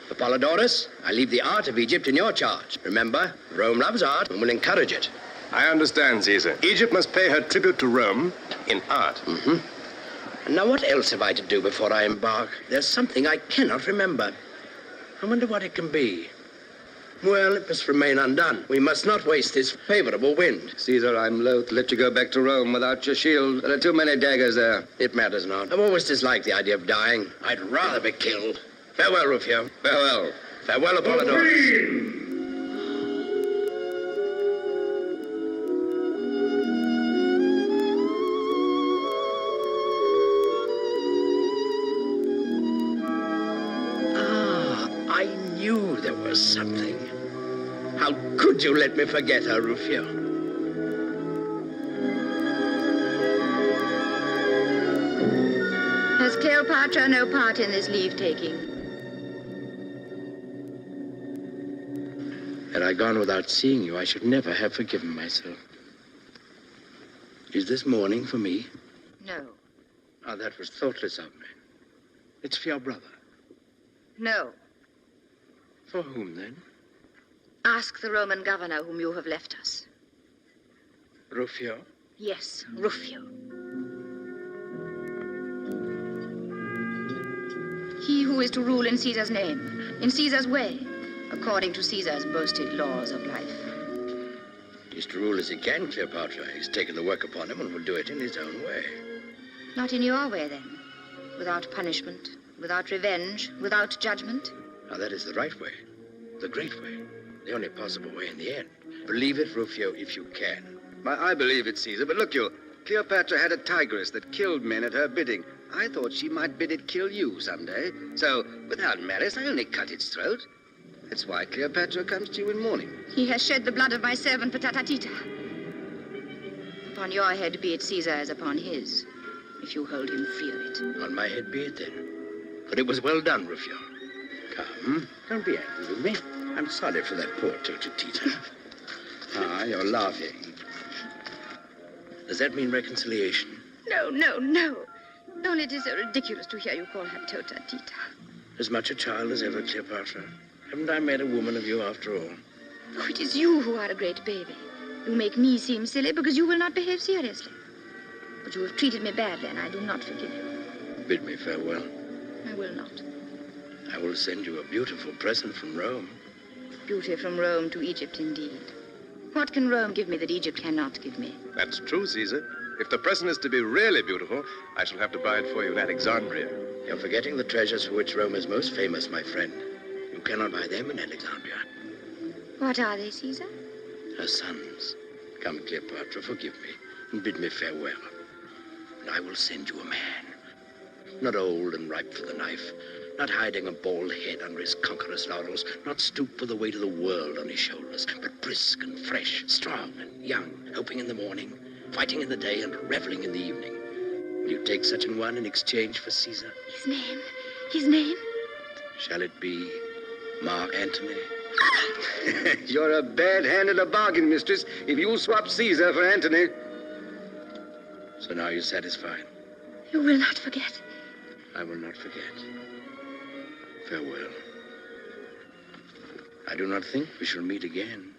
Apollodorus, I leave the art of Egypt in your charge. Remember, Rome loves art and will encourage it. I understand, Caesar. Egypt must pay her tribute to Rome in art. Mm-hmm. And now what else have I to do before I embark? There's something I cannot remember. I wonder what it can be. Well, it must remain undone. We must not waste this favorable wind. Caesar, I'm loath to let you go back to Rome without your shield. There are too many daggers there. It matters not. I've always disliked the idea of dying. I'd rather be killed. Farewell, Rufio. Farewell. Farewell, Apollodorus. I knew there was something. How could you let me forget her, Rufio? Has Cleopatra no part in this leave-taking? Had I gone without seeing you, I should never have forgiven myself. Is this mourning for me? No. Oh, that was thoughtless of me. It's for your brother. No. For whom, then? Ask the Roman governor whom you have left us. Rufio? Yes, Rufio. He who is to rule in Caesar's name, in Caesar's way, according to Caesar's boasted laws of life. He's to rule as he can, Cleopatra. He's taken the work upon him and will do it in his own way. Not in your way, then. Without punishment, without revenge, without judgment. Now, that is the right way, the great way, the only possible way in the end. Believe it, Rufio, if you can. I believe it, Caesar, but look you, Cleopatra had a tigress that killed men at her bidding. I thought she might bid it kill you someday. So, without malice, I only cut its throat. That's why Cleopatra comes to you in mourning. He has shed the blood of my servant Patatatita. Upon your head be it, Caesar, as upon his, if you hold him fear it. On my head be it, then. But it was well done, Rufio. Come, don't be angry with me. I'm sorry for that poor Tita. Ah, you're laughing. Does that mean reconciliation? No, no, no. Only it is so ridiculous to hear you call her Tota Tita. As much a child as ever, Cleopatra. Haven't I made a woman of you after all? Oh, it is you who are a great baby. You make me seem silly because you will not behave seriously. But you have treated me badly, and I do not forgive you. Bid me farewell. I will not. I will send you a beautiful present from Rome. Beauty from Rome to Egypt, indeed. What can Rome give me that Egypt cannot give me? That's true, Caesar. If the present is to be really beautiful, I shall have to buy it for you in Alexandria. You're forgetting the treasures for which Rome is most famous, my friend. You cannot buy them in Alexandria. What are they, Caesar? Her sons. Come, Cleopatra, forgive me, and bid me farewell. And I will send you a man. Not old and ripe for the knife, not hiding a bald head under his conqueror's laurels, not stooped for the weight of the world on his shoulders, but brisk and fresh, strong and young, hoping in the morning, fighting in the day, and reveling in the evening. Will you take such an one in exchange for Caesar? His name? His name? Shall it be Mark Antony? You're a bad hand at a bargain, mistress, if you swap Caesar for Antony. So now you're satisfied? You will not forget. I will not forget. Farewell. I do not think we shall meet again.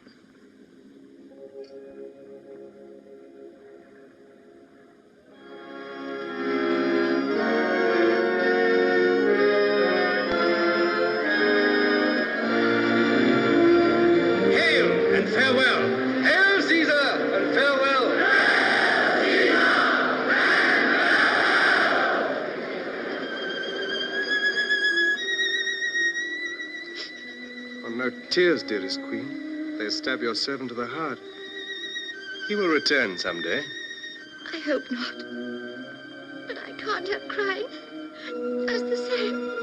Hail and farewell! Hail, Caesar, and farewell! No tears, dearest queen. They stab your servant to the heart. He will return someday. I hope not. But I can't help crying. Just the same.